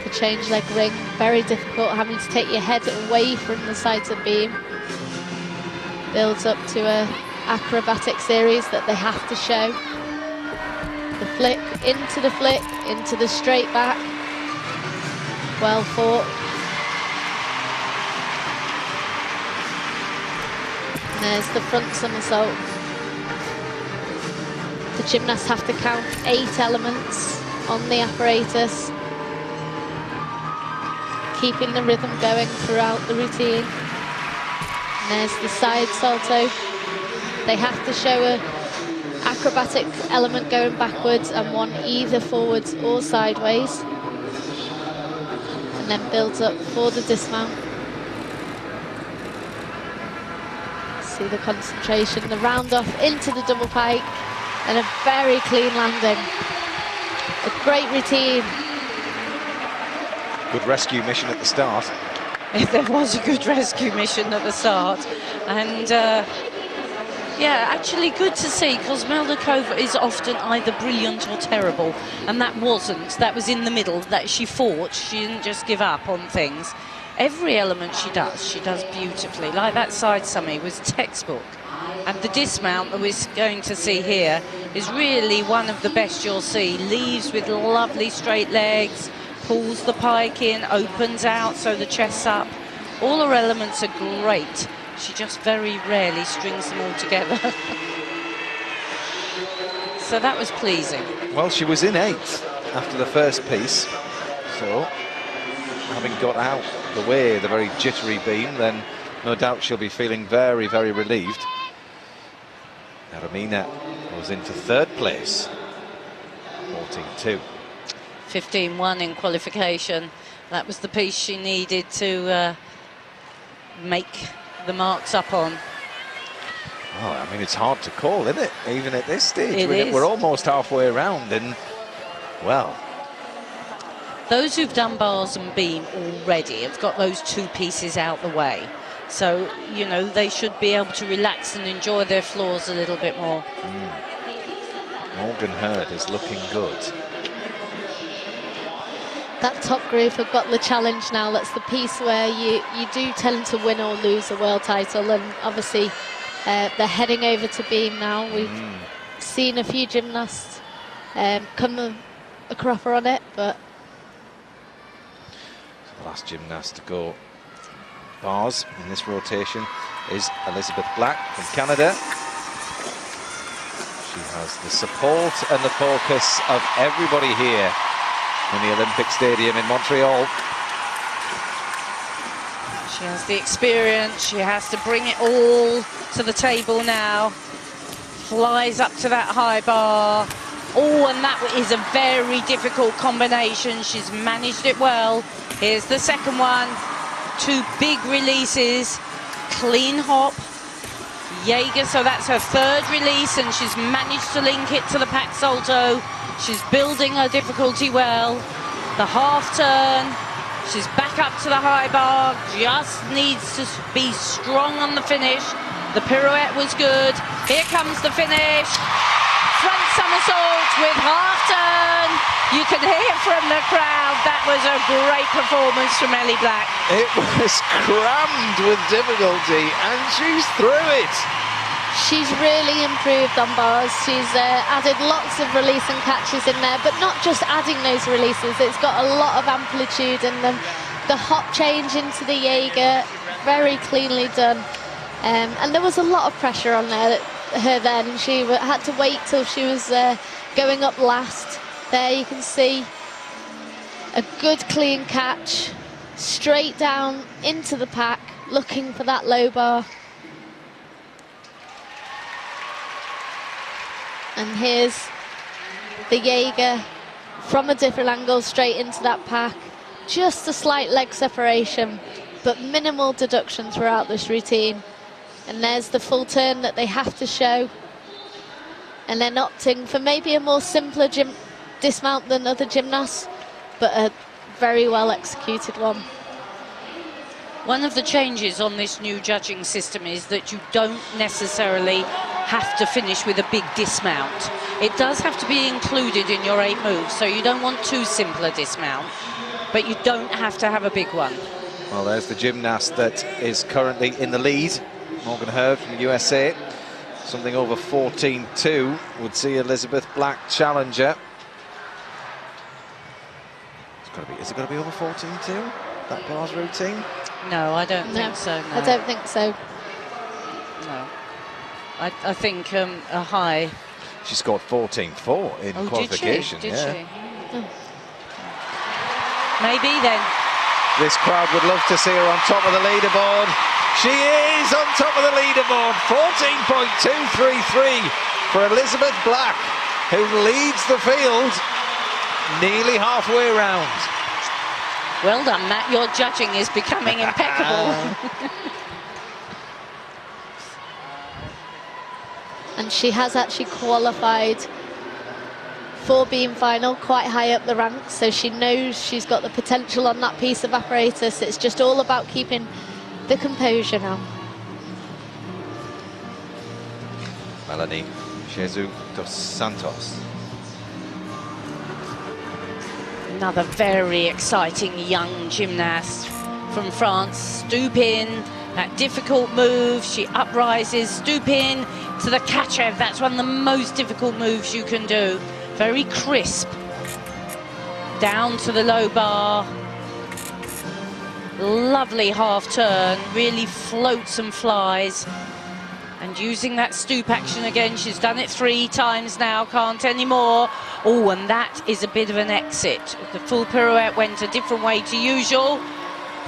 The change leg ring, very difficult, having to take your head away from the sides of beam. Builds up to a acrobatic series that they have to show. The flick, into the straight back. Well fought. And there's the front somersault. The gymnasts have to count 8 elements on the apparatus, keeping the rhythm going throughout the routine. And there's the side salto. They have to show a acrobatic element going backwards and one either forwards or sideways. And then builds up for the dismount. See the concentration, the round off into the double pike, and a very clean landing. A great routine. Good rescue mission at the start. There was a good rescue mission at the start, and yeah, actually good to see, because Meldakova is often either brilliant or terrible, and that wasn't. That was in the middle, that she fought. She didn't just give up on things. Every element she does beautifully. Like that side summy was textbook. And the dismount that we're going to see here is really one of the best you'll see. Leaves with lovely straight legs, pulls the pike in, opens out so the chest's up. All her elements are great. She just very rarely strings them all together. So that was pleasing. Well, she was in 8th after the first piece, so having got out the way the very jittery beam, then no doubt she'll be feeling very, very relieved. Aramina was into 3rd place, 14-2. 15-1 in qualification. That was the piece she needed to make the marks up on. Oh, I mean, it's hard to call, isn't it? Even at this stage. It is. We're almost halfway around, and, well... Those who've done bars and beam already have got those 2 pieces out the way. So, you know, they should be able to relax and enjoy their floors a little bit more. Morgan Hurd is looking good. That top group have got the challenge now. That's the piece where you do tend to win or lose a world title, and obviously they're heading over to beam now. We've seen a few gymnasts come a cropper on it, but... The last gymnast to go bars in this rotation is Elizabeth Black from Canada. She has the support and the focus of everybody here in the Olympic Stadium in Montreal. She has the experience, she has to bring it all to the table now. Flies up to that high bar. Oh, and that is a very difficult combination. She's managed it well. Here's the second one. 2 big releases. Clean hop. Jaeger, so that's her 3rd release, and she's managed to link it to the pack salto. She's building her difficulty well. The half turn. She's back up to the high bar. Just needs to be strong on the finish. The pirouette was good. Here comes the finish. Front somersault with half turn. You can hear from the crowd. That was a great performance from Ellie Black. It was crammed with difficulty, and she's through it. She's really improved on bars. She's added lots of release and catches in there, but not just adding those releases. It's got a lot of amplitude in them. The hop change into the Jaeger, very cleanly done. And there was a lot of pressure on her then, and she had to wait till she was going up last. There you can see a good clean catch, straight down into the pack, looking for that low bar. And here's the Jaeger from a different angle, straight into that pack. just a slight leg separation, but minimal deduction throughout this routine. And there's the full turn that they have to show. And then opting for maybe a more simpler dismount than other gymnasts, but a very well executed one. One of the changes on this new judging system is that you don't necessarily have to finish with a big dismount. It does have to be included in your 8 moves, so you don't want too simple a dismount, but you don't have to have a big one. Well, there's the gymnast that is currently in the lead, Morgan Hurd from the USA. Something over 14.2 would see Elizabeth Black challenger. Is it going to be over 14.2, that bars routine? No, I don't think so. No. I don't think so. No. I think a high. She scored 14.4 in qualification. Did she? Oh. Maybe then. This crowd would love to see her on top of the leaderboard. She is on top of the leaderboard. 14.233 for Elizabeth Black, who leads the field nearly halfway round. Well done, Matt. Your judging is becoming impeccable. And she has actually qualified for beam final quite high up the ranks, so she knows she's got the potential on that piece of apparatus. It's just all about keeping the composure now. Melanie Jesus dos Santos. Another very exciting young gymnast from France. Stoop in, that difficult move. She uprises, stoop in to the Kachev. That's one of the most difficult moves you can do. Very crisp. Down to the low bar. Lovely half turn, really floats and flies. And using that stoop action again, she's done it 3 times now, can't anymore. Oh, and that is a bit of an exit. The full pirouette went a different way to usual.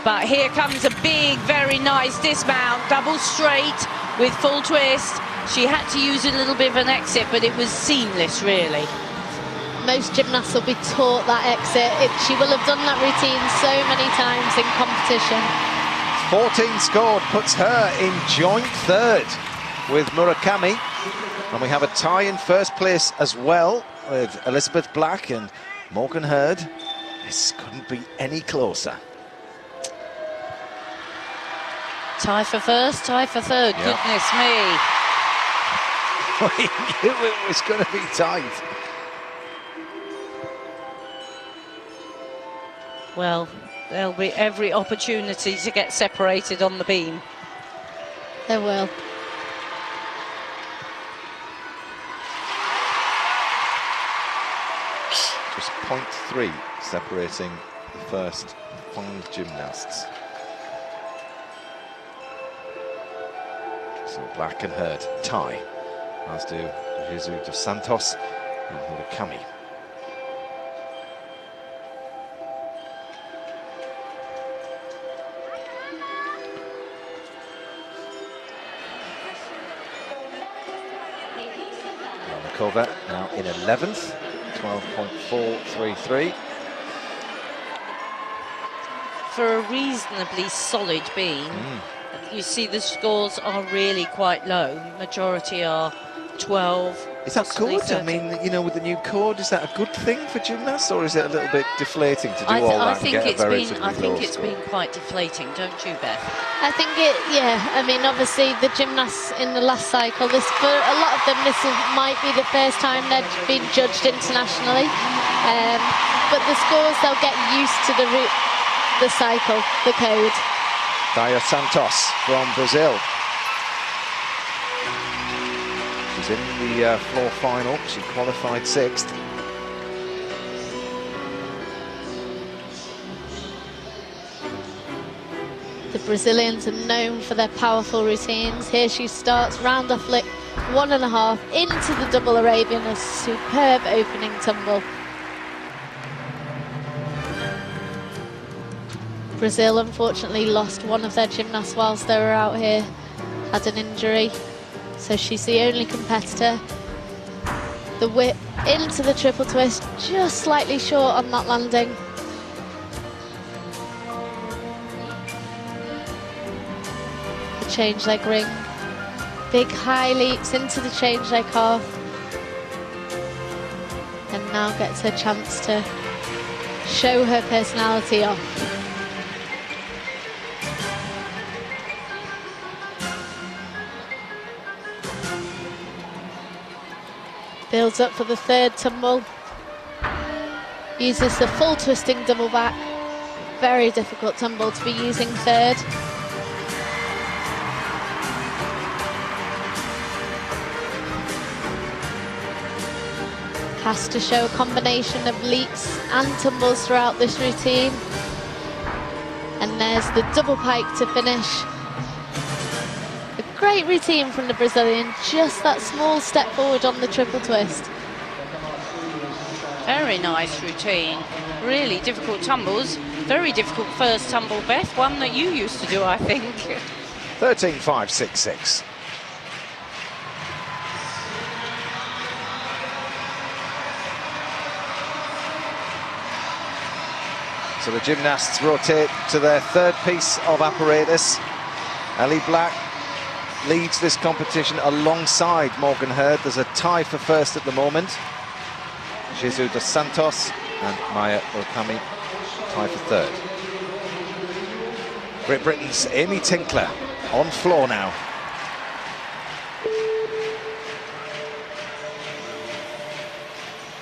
But here comes a big, very nice dismount, double straight with full twist. She had to use a little bit of an exit, but it was seamless, really. Most gymnasts will be taught that exit. She will have done that routine so many times in competition. 14 scored puts her in joint third with Murakami. And we have a tie in first place as well with Elizabeth Black and Morgan Hurd. This couldn't be any closer. Tie for first, tie for third, Yep. Goodness me. We knew it was going to be tight. Well, there'll be every opportunity to get separated on the beam. There will. Just 0.3 separating the first 5 gymnasts. So Black and Hurd tie, as do Jesus dos Santos and Murakami. Cover now in 11th, 12.433. For a reasonably solid beam, you see the scores are really quite low. Majority are 12. Is that possibly good? 13. I mean, you know, with the new code, is that a good thing for gymnasts, or is it a little bit deflating to do all that and get a very I think it's been quite deflating, don't you, Beth? I think yeah, I mean, obviously the gymnasts in the last cycle, for a lot of them, might be the first time they've been judged internationally. But the scores, they'll get used to the cycle, the code. Daya Santos from Brazil. She's in the floor final. She qualified 6th. The Brazilians are known for their powerful routines. Here she starts, round off lick, 1.5, into the double Arabian, a superb opening tumble. Brazil unfortunately lost one of their gymnasts whilst they were out here, had an injury, so she's the only competitor. The whip into the triple twist, just slightly short on that landing. the change leg ring. Big high leaps into the change leg half. And now gets her chance to show her personality off. Builds up for the third tumble. Uses the full twisting double back. Very difficult tumble to be using third. Has to show a combination of leaps and tumbles throughout this routine. And there's the double pike to finish. A great routine from the Brazilian, just that small step forward on the triple twist. Very nice routine. Really difficult tumbles. Very difficult first tumble, Beth. One that you used to do, I think. 13.566. So the gymnasts rotate to their third piece of apparatus. Ellie Black leads this competition alongside Morgan Hurd. There's a tie for first at the moment. Jesus dos Santos and Maya Murakami tie for third. Great Britain's Amy Tinkler on floor now.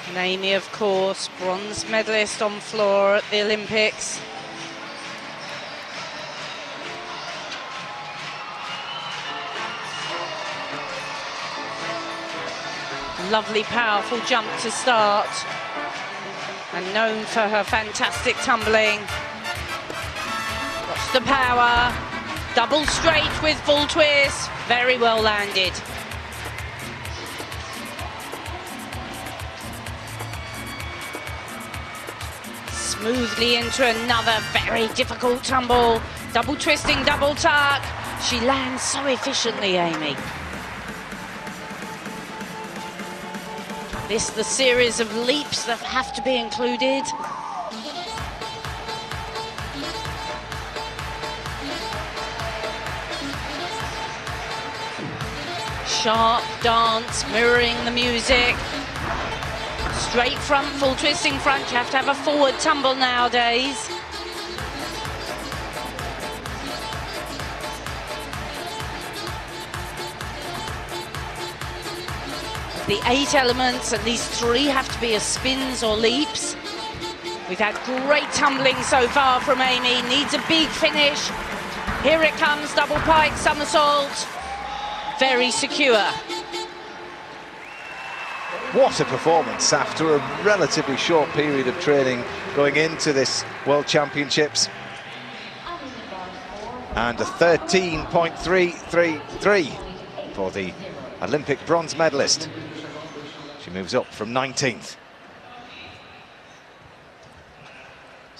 And Amy, of course, bronze medalist on floor at the Olympics. Lovely, powerful jump to start. And known for her fantastic tumbling. Watch the power. Double straight with full twist. Very well landed. Smoothly into another very difficult tumble. Double twisting, double tuck. She lands so efficiently, Amy. This the series of leaps that have to be included. Sharp dance, mirroring the music. Straight front, full twisting front. You have to have a forward tumble nowadays. The 8 elements, at least 3 have to be as spins or leaps. We've had great tumbling so far from Amy. Needs a big finish. Here it comes, double pike, somersault. Very secure. What a performance after a relatively short period of training going into this World Championships. And a 13.333 for the Olympic bronze medalist. She moves up from 19th.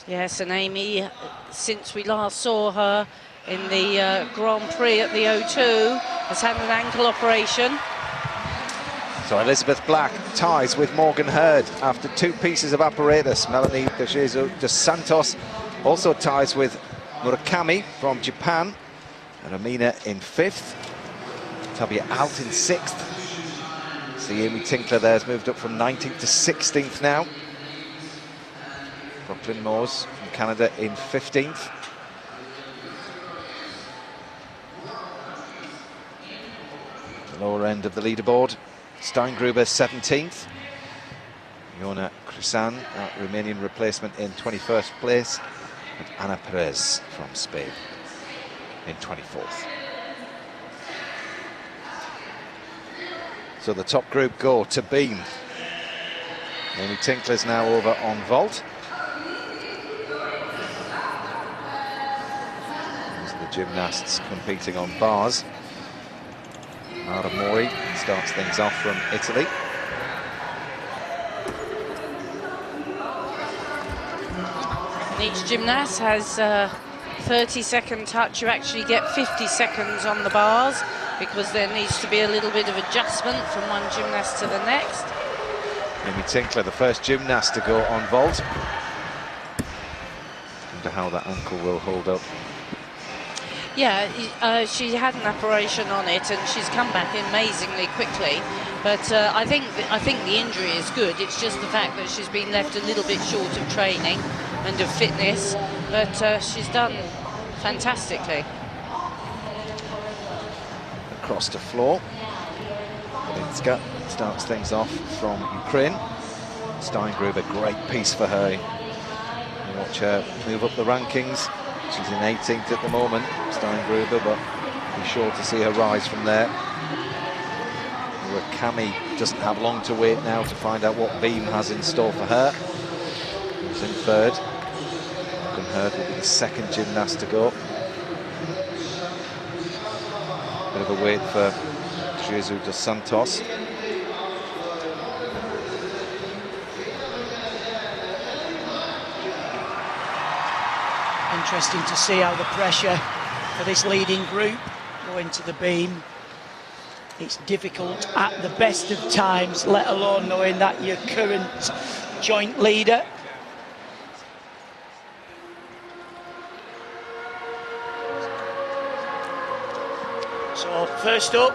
Yes, and Amy, since we last saw her in the Grand Prix at the O2, has had an ankle operation. So Elizabeth Black ties with Morgan Hurd after 2 pieces of apparatus. Melanie de Jesus dos Santos also ties with Murakami from Japan. Ramina in 5th. Tabia out in 6th. See Amy Tinkler there has moved up from 19th to 16th now. Brooklyn Moores from Canada in 15th. The lower end of the leaderboard. Steingruber 17th. Iona Crisan, Romanian replacement, in 21st place. And Ana Perez from Spain in 24th. So the top group go to beam. Amy Tinkler's now over on vault. These are the gymnasts competing on bars. Mara Mori starts things off from Italy. And each gymnast has a 30-second touch. You actually get 50 seconds on the bars because there needs to be a little bit of adjustment from one gymnast to the next. Amy Tinkler, the first gymnast to go on vault. Wonder how that ankle will hold up. Yeah, she had an operation on it, and she's come back amazingly quickly. But I think the injury is good. It's just the fact that she's been left a little bit short of training and of fitness. But she's done fantastically. Across the floor. Polinska starts things off from Ukraine. Steingruber, great piece for her. You watch her move up the rankings. She's in 18th at the moment, Steingruber, but be sure to see her rise from there. Murakami doesn't have long to wait now to find out what Beam has in store for her. She's in third. Morgan Hurd will be the second gymnast to go. Bit of a wait for Jesus dos Santos. Interesting to see how the pressure for this leading group going to the beam. It's difficult at the best of times, let alone knowing that your current joint leader. So first up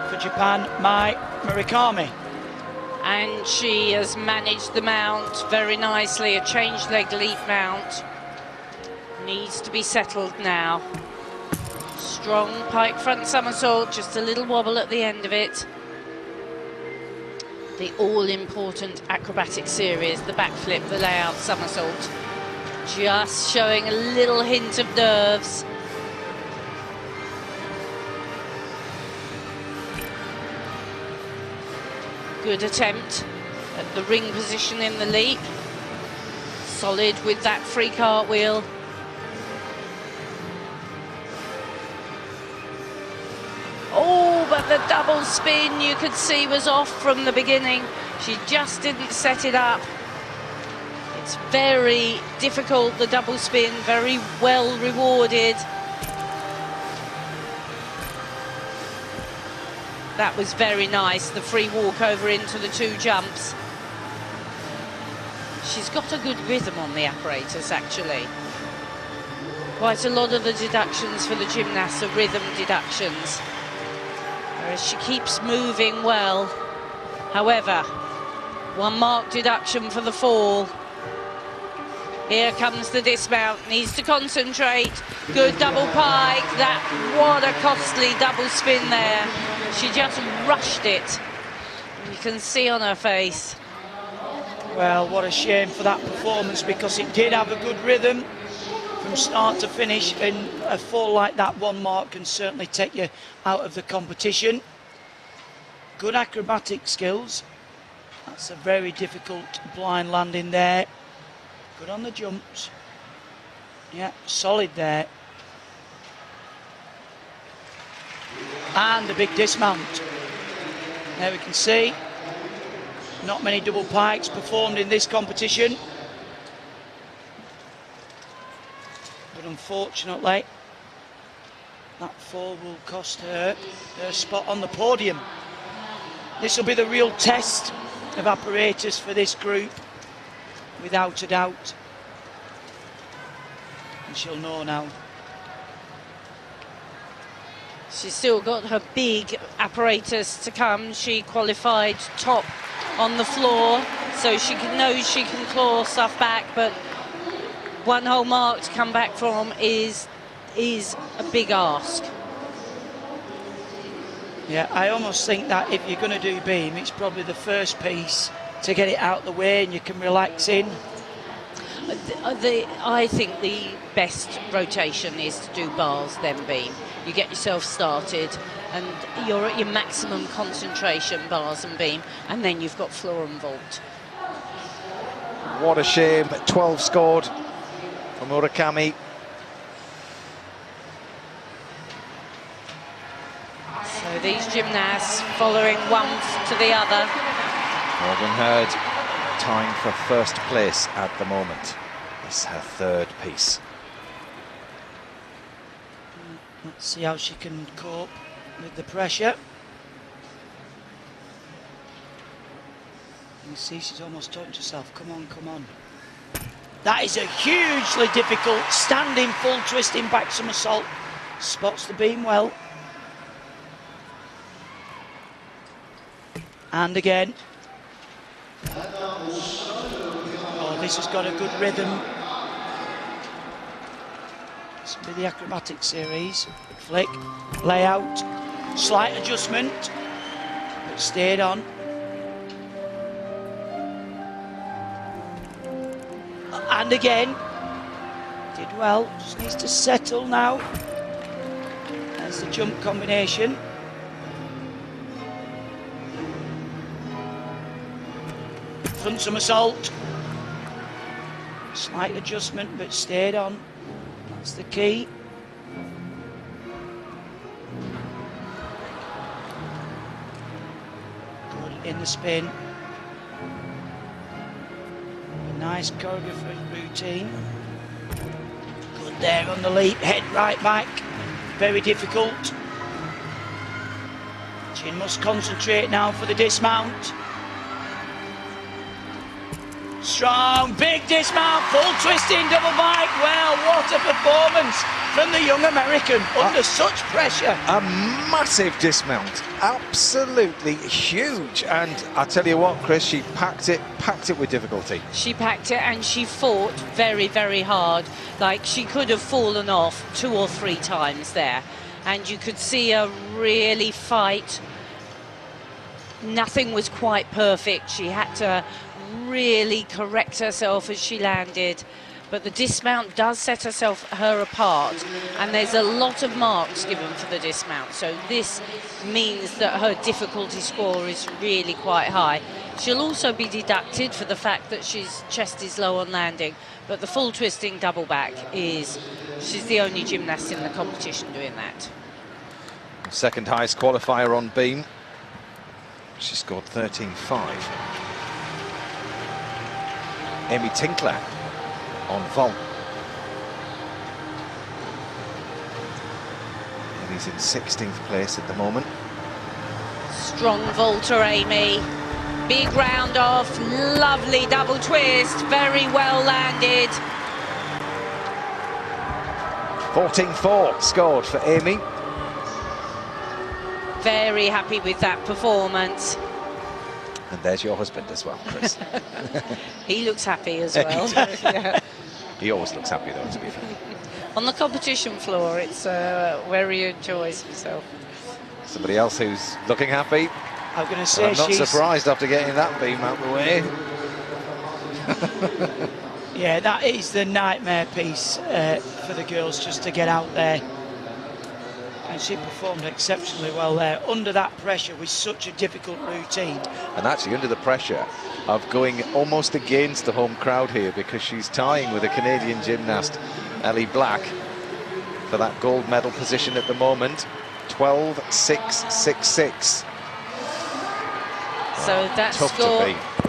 for Japan, Mai Murakami. And she has managed the mount very nicely, a change leg leap mount. Needs to be settled now. Strong pike front somersault, just a little wobble at the end of it. The all-important acrobatic series, the backflip, the layout somersault. Just showing a little hint of nerves. Good attempt at the ring position in the leap. Solid with that free cartwheel. Oh, but the double spin you could see was off from the beginning. She just didn't set it up. It's very difficult, the double spin, very well rewarded. That was very nice, the free walk over into the two jumps. She's got a good rhythm on the apparatus, actually. Quite a lot of the deductions for the gymnasts are rhythm deductions. Whereas she keeps moving well. However, one mark deduction for the fall. Here comes the dismount, needs to concentrate. Good double pike, what a costly double spin there. She just rushed it. You can see on her face. Well, what a shame for that performance, because it did have a good rhythm from start to finish, and a fall like that, one mark can certainly take you out of the competition. Good acrobatic skills. That's a very difficult blind landing there. Good on the jumps. Yeah, solid there. And a big dismount. There we can see not many double pikes performed in this competition. But unfortunately, that fall will cost her her spot on the podium. This will be the real test of apparatus for this group, without a doubt. And she'll know now. She's still got her big apparatus to come. She qualified top on the floor, so she knows she can claw stuff back, but one whole mark to come back from is a big ask. Yeah, I almost think that if you're going to do beam, it's probably the first piece to get it out the way and you can relax in. I think the best rotation is to do bars, then beam. You get yourself started and you're at your maximum concentration, bars and beam, and then you've got floor and vault. What a shame, 12 scored for Murakami. So these gymnasts following one to the other. Morgan Hurd tying for first place at the moment. It's her third piece. Let's see how she can cope with the pressure. You see she's almost talking to herself. Come on, come on. That is a hugely difficult standing full twisting back somersault Spots the beam well. And again. Oh, this has got a good rhythm. This will be the acrobatic series. Flick, layout, slight adjustment, but stayed on. And again, did well, just needs to settle now. There's the jump combination. Front somersault. Slight adjustment, but stayed on. That's the key. Good in the spin. A nice choreographed routine. Good there on the leap, head right back. Very difficult. She must concentrate now for the dismount. Strong, big dismount, full twisting double bike. Well, what a performance from the young American under such pressure. A massive dismount, absolutely huge. And I tell you what, Chris, she packed it with difficulty. She packed it and she fought very, very hard. Like, she could have fallen off 2 or 3 times there. And you could see her really fight. Nothing was quite perfect. She had to really correct herself as she landed, but the dismount does set her apart, and there's a lot of marks given for the dismount, so this means that her difficulty score is really quite high. She'll also be deducted for the fact that she's chest is low on landing, but the full twisting double back she's the only gymnast in the competition doing that. Second highest qualifier on beam. She scored 13.5. Amy Tinkler on vault. Amy's in 16th place at the moment. Strong vaulter, Amy. Big round off, lovely double twist, very well landed. 14.4 scored for Amy. Very happy with that performance. And there's your husband as well, Chris. He looks happy as well. Yeah. He always looks happy, though, to be fair. On the competition floor, it's where he enjoys himself. Somebody else who's looking happy. I'm going to say I'm not surprised after getting that beam out the way. Yeah, that is the nightmare piece for the girls, just to get out there. And she performed exceptionally well there, under that pressure with such a difficult routine. And actually under the pressure of going almost against the home crowd here, because she's tying with a Canadian gymnast, Ellie Black, for that gold medal position at the moment. 12.666. So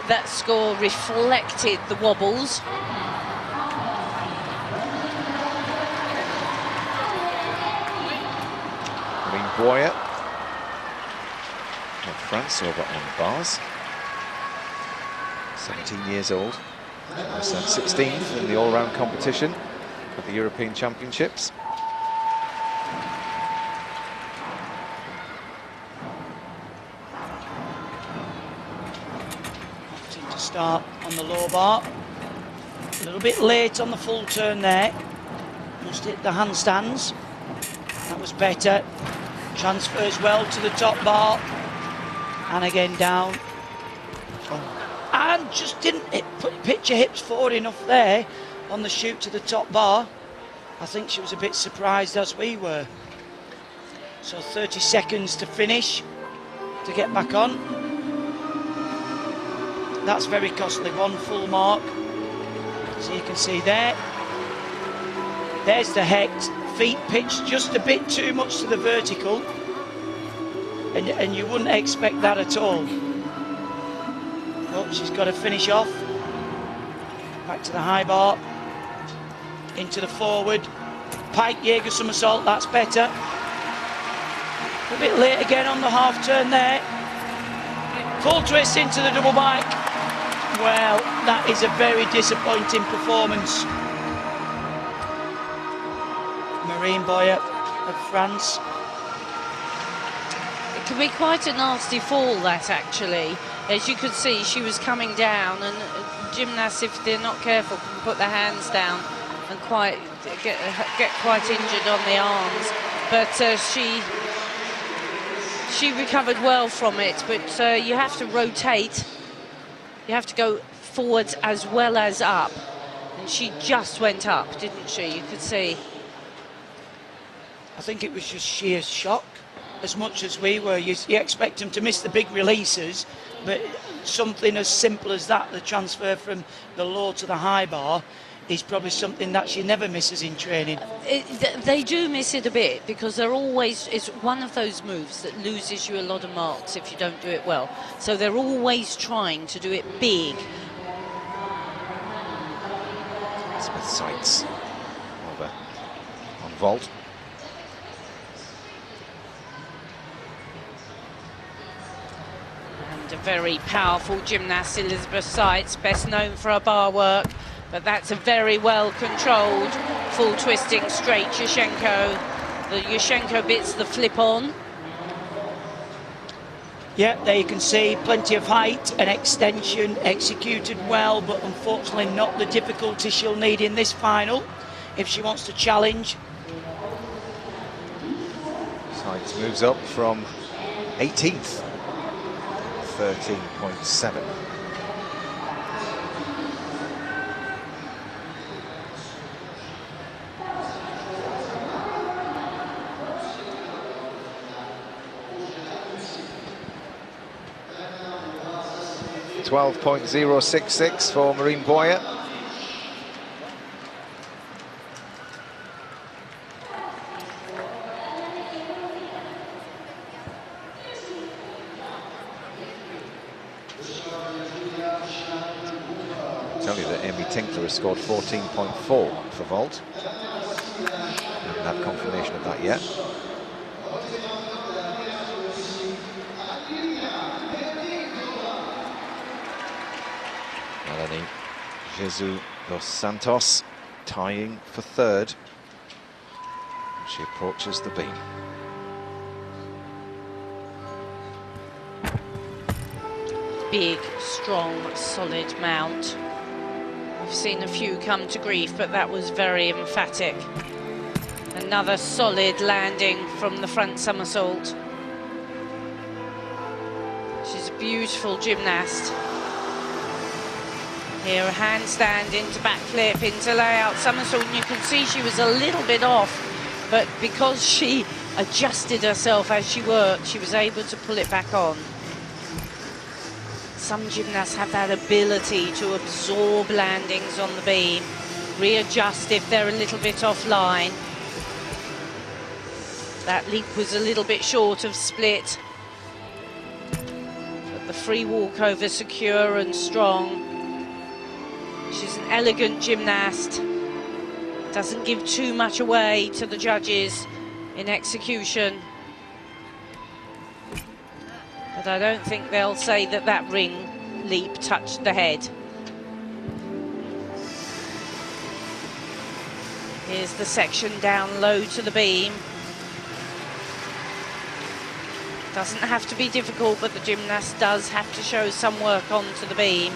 that score reflected the wobbles. Boyer of France over on bars. 17 years old. She was 16th in the all-round competition at the European Championships. To start on the low bar. A little bit late on the full turn there. Must hit the handstands. That was better. Transfers well to the top bar, and again down, and just didn't pitch her hips forward enough there on the shoot to the top bar. I think she was a bit surprised, as we were. So 30 seconds to finish, to get back on. That's very costly, 1 full mark. So you can see there. There's the hex. Feet pitched just a bit too much to the vertical, and you wouldn't expect that at all. But she's got to finish off. Back to the high bar, into the forward, pike Jaeger somersault, that's better. A bit late again on the half turn there. Full twist into the double bike. Well, that is a very disappointing performance. Marine Boyer of France. It can be quite a nasty fall, that, actually. As you could see, she was coming down, and gymnasts, if they're not careful, can put their hands down and get quite injured on the arms. But she recovered well from it. But you have to rotate. You have to go forwards as well as up. And she just went up, didn't she? You could see. I think it was just sheer shock, as much as we were. You expect them to miss the big releases, but something as simple as that, the transfer from the low to the high bar, is probably something that she never misses in training. They do miss it a bit, because they're always, it's one of those moves that loses you a lot of marks if you don't do it well. So they're always trying to do it big. Smith sights over on vault. And a very powerful gymnast, Elizabeth Seitz, best known for her bar work, but that's a very well controlled full twisting straight Yushchenko. The Yushchenko bit's the flip on. Yeah, there you can see plenty of height and extension, executed well, but unfortunately not the difficulty she'll need in this final if she wants to challenge. Sides moves up from 18th, 13.7. .066 for Marine Boyer. Tell you that Amy Tinkler has scored 14.4 for vault. Haven't had confirmation of that yet. Melanie Jesus dos Santos tying for third. She approaches the beam. Big, strong, solid mount. We've seen a few come to grief, but that was very emphatic. Another solid landing from the front somersault. She's a beautiful gymnast. Here, a handstand into backflip, into layout somersault, and you can see she was a little bit off, but because she adjusted herself as she worked, she was able to pull it back on. Some gymnasts have that ability to absorb landings on the beam, readjust if they're a little bit offline. That leap was a little bit short of split, but the free walkover secure and strong. She's an elegant gymnast, doesn't give too much away to the judges in execution. But I don't think they'll say that that ring leap touched the head. Here's the section down low to the beam. Doesn't have to be difficult, but the gymnast does have to show some work onto the beam.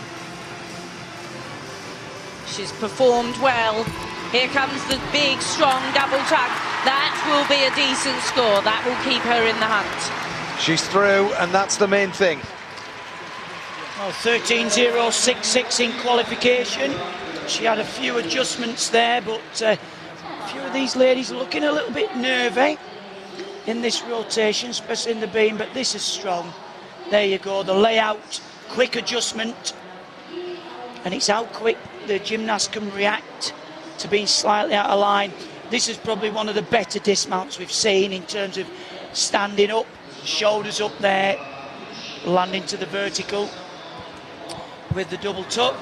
She's performed well. Here comes the big, strong double tuck. That will be a decent score. That will keep her in the hunt. She's through, and that's the main thing. Well, 13.066 in qualification. She had a few adjustments there, but a few of these ladies are looking a little bit nervy in this rotation, especially in the beam, but this is strong. There you go, the layout, quick adjustment, and it's how quick the gymnast can react to being slightly out of line. This is probably one of the better dismounts we've seen in terms of standing up, shoulders up there, landing to the vertical with the double tuck.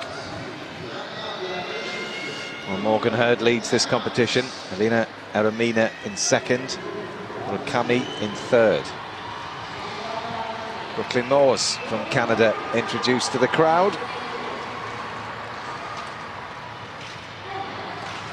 Well, Morgan Hurd leads this competition. Elena Aramina in second. Rukami in third. Brooklyn Moores from Canada introduced to the crowd.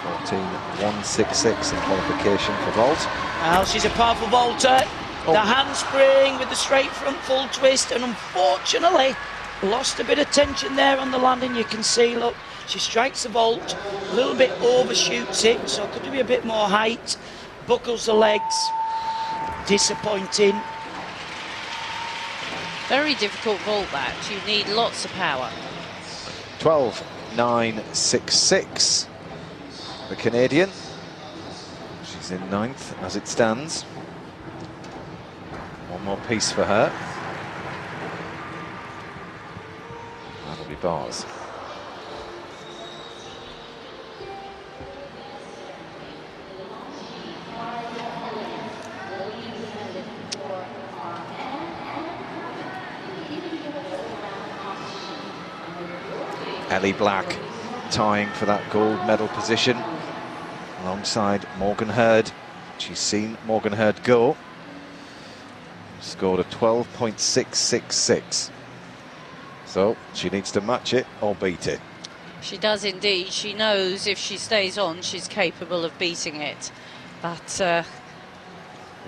14.1 166 in qualification for vault. Well, she's a powerful vaulter. Oh. The handspring with the straight front full twist, and unfortunately lost a bit of tension there on the landing. You can see, look, she strikes the vault, a little bit overshoots it, so could be a bit more height, buckles the legs, disappointing. Very difficult vault that. You need lots of power. 12.966. The Canadian. She's in 9th as it stands. One more piece for her. That'll be bars. Ellie Black tying for that gold medal position alongside Morgan Hurd. She's seen Morgan Hurd go. Scored a 12.666. So she needs to match it or beat it. She does indeed. She knows if she stays on, she's capable of beating it. But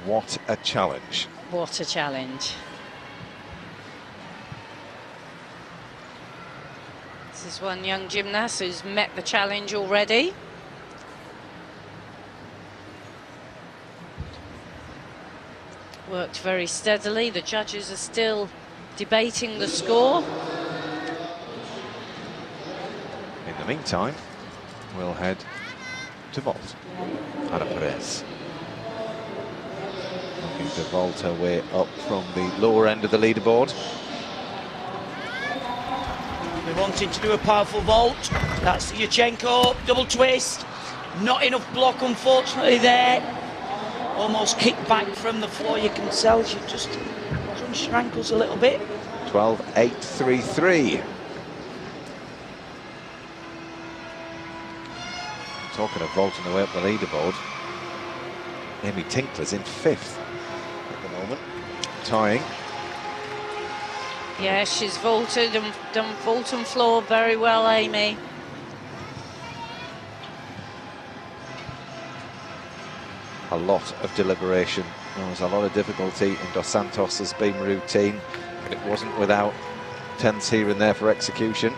what a challenge. What a challenge. This is one young gymnast who's met the challenge already. Worked very steadily. The judges are still debating the score. In the meantime, we'll head to vault. Ana Perez. Looking to vault her way up from the lower end of the leaderboard. We're wanting to do a powerful vault. That's the Yurchenko double twist. Not enough block, unfortunately, there. Almost kicked back from the floor. You can tell she just crunched her ankles a little bit. 12.833. Talking of vaulting the way up the leaderboard, Amy Tinkler's in 5th at the moment, tying. Yeah, she's vaulted and done vault and floor very well, Amy. A lot of deliberation. There was a lot of difficulty in Dos Santos' beam routine, but it wasn't without tenths here and there for execution.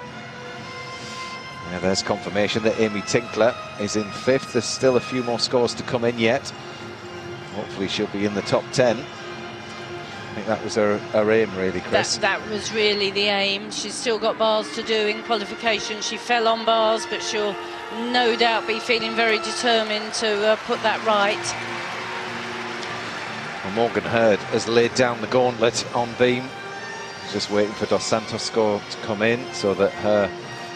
Yeah, there's confirmation that Amy Tinkler is in 5th. There's still a few more scores to come in yet. Hopefully she'll be in the top 10. I think that was her aim, really, Chris. That was really the aim. She's still got bars to do in qualification. She fell on bars, but she'll no doubt be feeling very determined to put that right. Well, Morgan Hurd has laid down the gauntlet on beam. She's just waiting for Dos Santos' score to come in so that her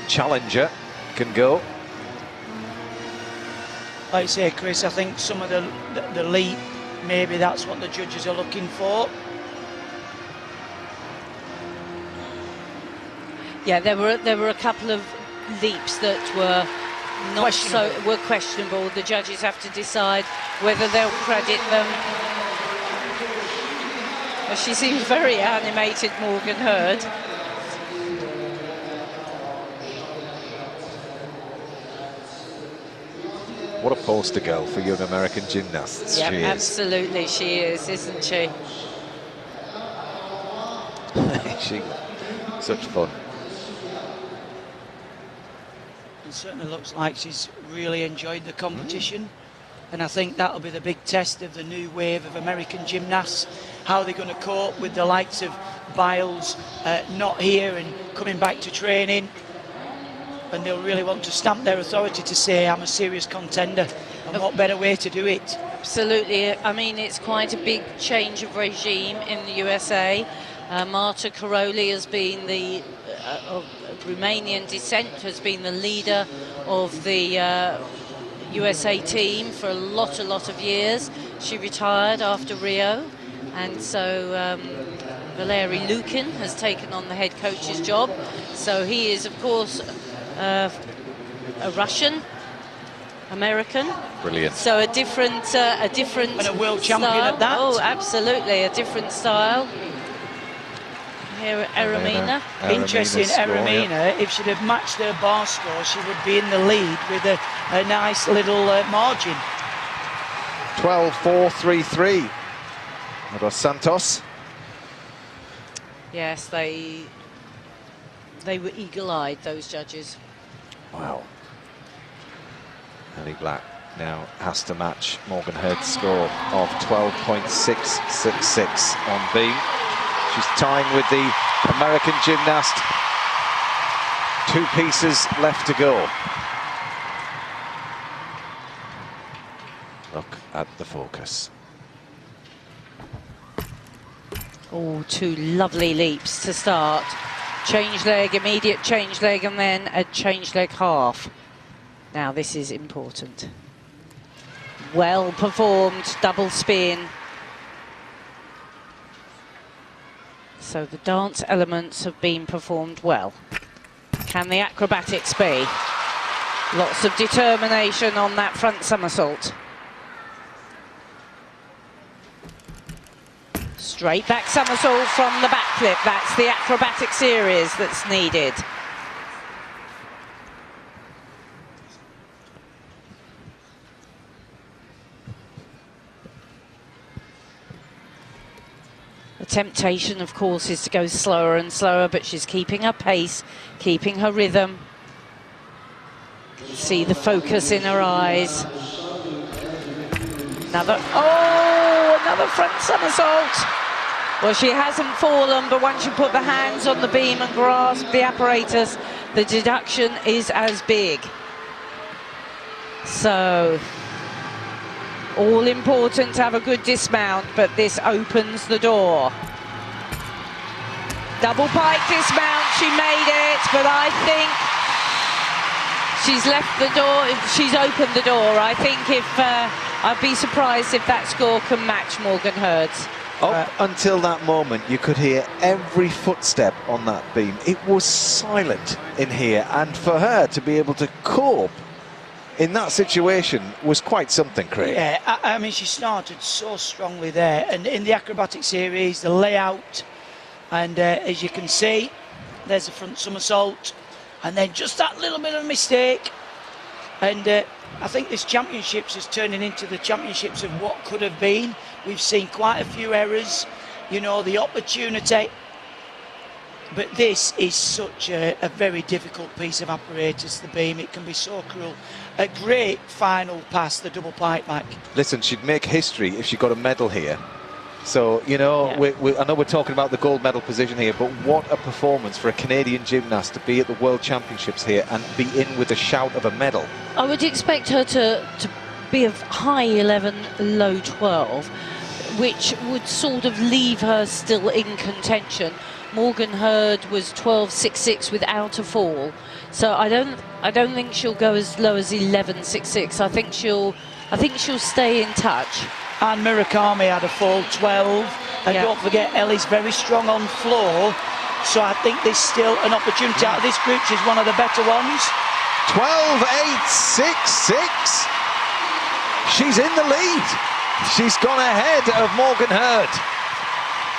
challenger can go. Like I say, Chris, I think some of the leap, maybe that's what the judges are looking for. Yeah, there were a couple of leaps that were not questionable. The judges have to decide whether they'll credit them. Well, she seems very animated, Morgan Hurd. What a poster girl for young American gymnasts. Yeah, she is. Absolutely she is, isn't she? Such fun. It certainly looks like she's really enjoyed the competition. And I think that'll be the big test of the new wave of American gymnasts. How they're going to cope with the likes of Biles not here and coming back to training. And they'll really want to stamp their authority to say, I'm a serious contender. And what better way to do it? Absolutely. I mean, it's quite a big change of regime in the USA. Marta Karoli has been the, of Romanian descent, has been the leader of the USA team for a lot of years. She retired after Rio, and so Valery Lukin has taken on the head coach's job. So he is, of course, a Russian American. Brilliant. So a different and a world champion style. at that. Oh, absolutely, a different style. Eremina. Interesting, score, Eremina, yeah. if she'd have matched her bar score, she would be in the lead with a nice little margin. 12-4-3-3. Dos Santos. Yes, they were eagle-eyed, those judges. Wow. Ellie Black now has to match Morgan Hurd's score of 12.666 on beam. She's tying with the American gymnast. 2 pieces left to go. Look at the focus. Oh, 2 lovely leaps to start. Change leg, immediate change leg, and then a change leg half. Now this is important. Well performed, double spin. So the dance elements have been performed well. Can the acrobatics be? Lots of determination on that front somersault. Straight back somersault from the backflip. That's the acrobatic series that's needed. The temptation, of course, is to go slower and slower, but she's keeping her pace, keeping her rhythm. See the focus in her eyes. Another front somersault. Well, she hasn't fallen, but once you put the hands on the beam and grasp the apparatus, the deduction is as big. So, all important to have a good dismount, but this opens the door. Double pike dismount, she made it, but I think she's left the door, she's opened the door. I think I'd be surprised if that score can match Morgan Hurd's. Up until that moment, you could hear every footstep on that beam. It was silent in here, and for her to be able to cope in that situation was quite something, Craig. Yeah, I mean, she started so strongly there, and in the acrobatic series, the layout, and as you can see, there's a front somersault, and then just that little bit of mistake, and I think this championships is turning into the championships of what could have been. We've seen quite a few errors, you know, the opportunity. But this is such a very difficult piece of apparatus, the beam. It can be so cruel. A great final pass, the double pike back. Listen, she'd make history if she got a medal here. So, you know, Yeah. I know we're talking about the gold medal position here, but what a performance for a Canadian gymnast to be at the World Championships here and be in with a shout of a medal. I would expect her to be of high 11, low 12, which would sort of leave her still in contention. Morgan Hurd was 12.66 without a fall, so I don't think she'll go as low as 11.66. I think she'll stay in touch. And Murakami had a fall 12, and Yeah. don't forget Ellie's very strong on floor, so I think there's still an opportunity out of this group. She's one of the better ones. 12.866. She's in the lead. She's gone ahead of Morgan Hurd.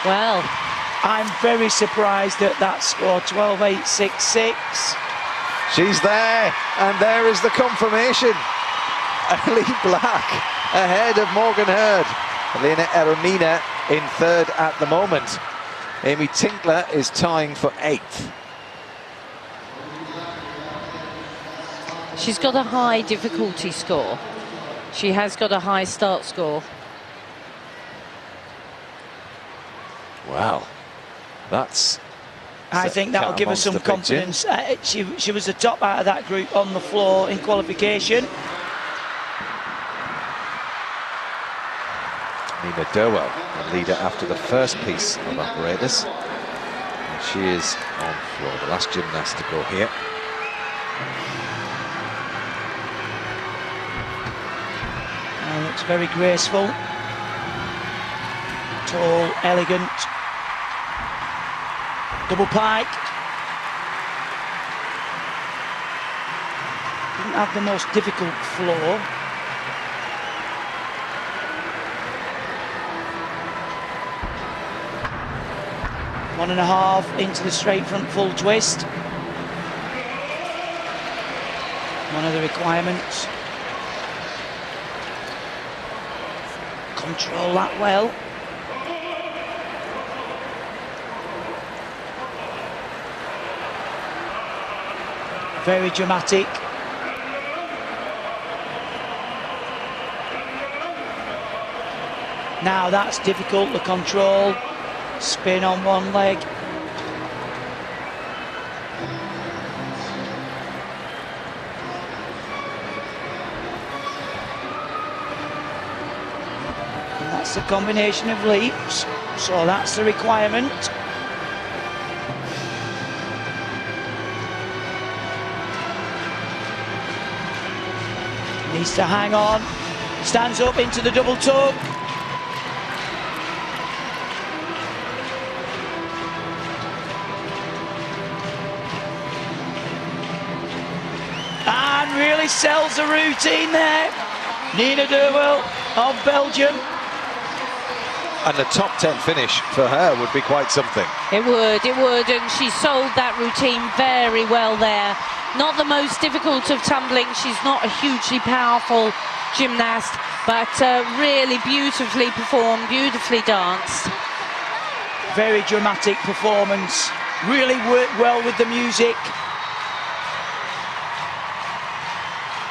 Well, I'm very surprised at that score, 12.866. She's there, and there is the confirmation. Ellie Black ahead of Morgan Hurd. Elena Eremina in third at the moment. Amy Tinkler is tying for 8th. she's got a high difficulty score. She has got a high start score. Wow, that's... I think that'll give her some confidence. She was the top out of that group on the floor in qualification. Nina Durwell, the leader after the first piece of apparatus. And she is on floor, the last gymnast to go here. Looks very graceful. Tall, elegant. Double pike. Didn't have the most difficult floor. 1.5 into the straight front full twist. One of the requirements. Control that well. Very dramatic. Now that's difficult to control. Spin on one leg. And that's the combination of leaps. So that's the requirement. Needs to hang on. Stands up into the double tuck. And really sells the routine there. Nina Derwell of Belgium. And the top 10 finish for her would be quite something. It would, and she sold that routine very well there. Not the most difficult of tumbling, she's not a hugely powerful gymnast, but really beautifully performed, beautifully danced. Very dramatic performance, really worked well with the music.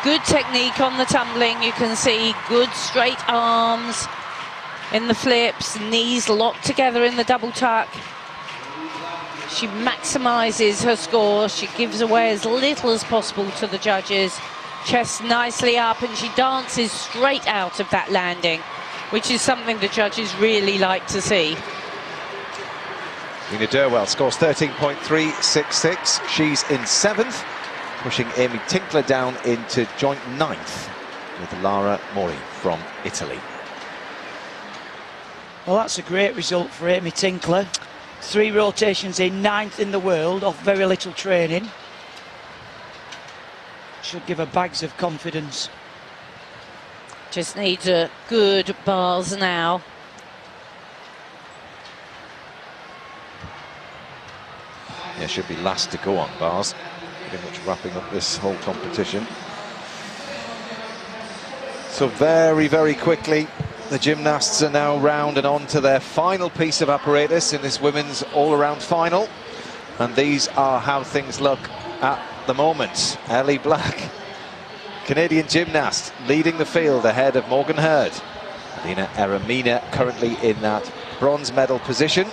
Good technique on the tumbling, you can see good straight arms in the flips, knees locked together in the double tuck. She maximises her score, she gives away as little as possible to the judges. Chest nicely up, and she dances straight out of that landing, which is something the judges really like to see. Nina Derwell scores 13.366. She's in 7th, pushing Amy Tinkler down into joint 9th with Lara Mori from Italy. Well, that's a great result for Amy Tinkler. 3 rotations in, 9th in the world off very little training. Should give her bags of confidence. Just needs a good bars now. Yeah, should be last to go on bars. Pretty much wrapping up this whole competition. So very, very quickly, the gymnasts are now round and on to their final piece of apparatus in this women's all-around final. And these are how things look at the moment. Ellie Black, Canadian gymnast, leading the field ahead of Morgan Hurd. Alina Eramina currently in that bronze medal position.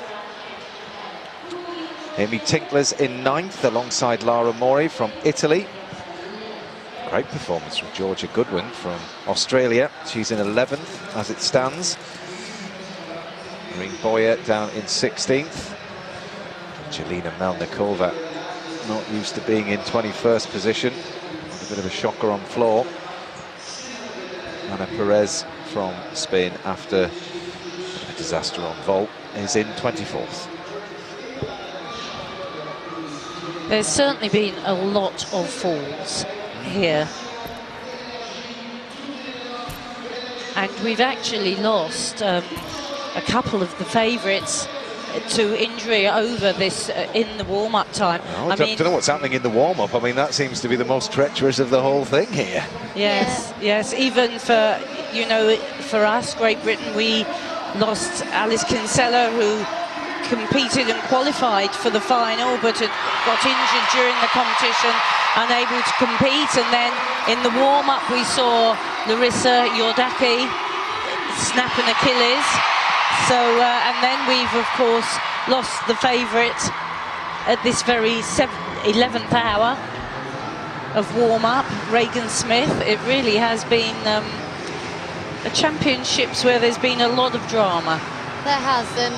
Amy Tinkler's in 9th alongside Lara Mori from Italy. Great performance from Georgia Goodwin from Australia. She's in 11th as it stands. Marine Boyer down in 16th. Jelena Melnikova not used to being in 21st position. A bit of a shocker on floor. Ana Perez from Spain, after a disaster on vault, is in 24th. There's certainly been a lot of falls here, and we've actually lost a couple of the favourites to injury over this in the warm-up time. I don't know what's happening in the warm-up. I mean, that seems to be the most treacherous of the whole thing here. Yes, yes, even for, you know, for us, Great Britain, we lost Alice Kinsella, who competed and qualified for the final, but had got injured during the competition, unable to compete. And then in the warm-up we saw Larissa Yordaki snap an Achilles. So and then we've of course lost the favourite at this very 11th hour of warm-up, Regan Smith. It really has been a championships where there's been a lot of drama. There has, and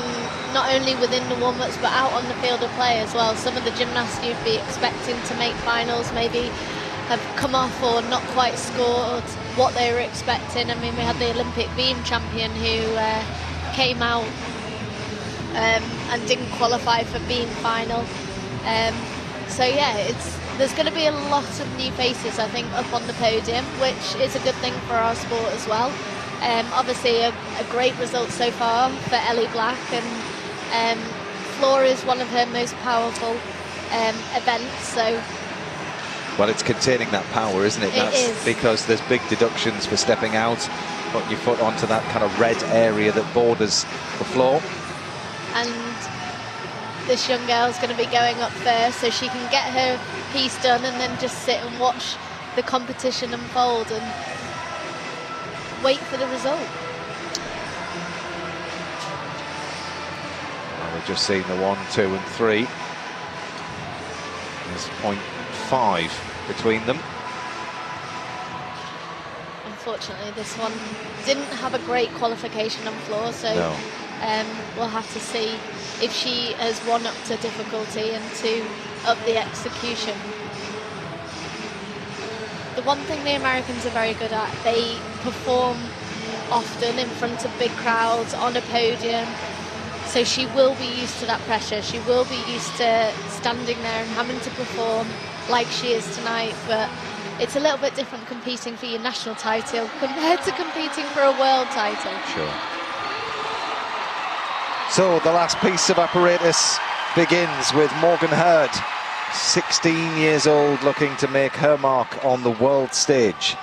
not only within the warm-ups but out on the field of play as well. Some of the gymnasts you'd be expecting to make finals maybe have come off or not quite scored what they were expecting. I mean, we had the Olympic beam champion who came out and didn't qualify for beam final. So yeah, there's going to be a lot of new faces, I think, up on the podium, which is a good thing for our sport as well. Obviously a great result so far for Ellie Black, and floor is one of her most powerful events, so... Well, it's containing that power, isn't it? It is. Because there's big deductions for stepping out, putting your foot onto that kind of red area that borders the floor. And this young girl's going to be going up first, so she can get her piece done and then just sit and watch the competition unfold and wait for the result. Well, we've just seen the 1, 2 and 3. There's 0.5 between them. Unfortunately, this one didn't have a great qualification on floor, so No. We'll have to see if she has one up to difficulty and 2 up the execution. The one thing the Americans are very good at, they perform often in front of big crowds on a podium, so she will be used to that pressure. She will be used to standing there and having to perform like she is tonight, but it's a little bit different competing for your national title compared to competing for a world title. Sure. So the last piece of apparatus begins with Morgan Hurd, 16 years old, looking to make her mark on the world stage.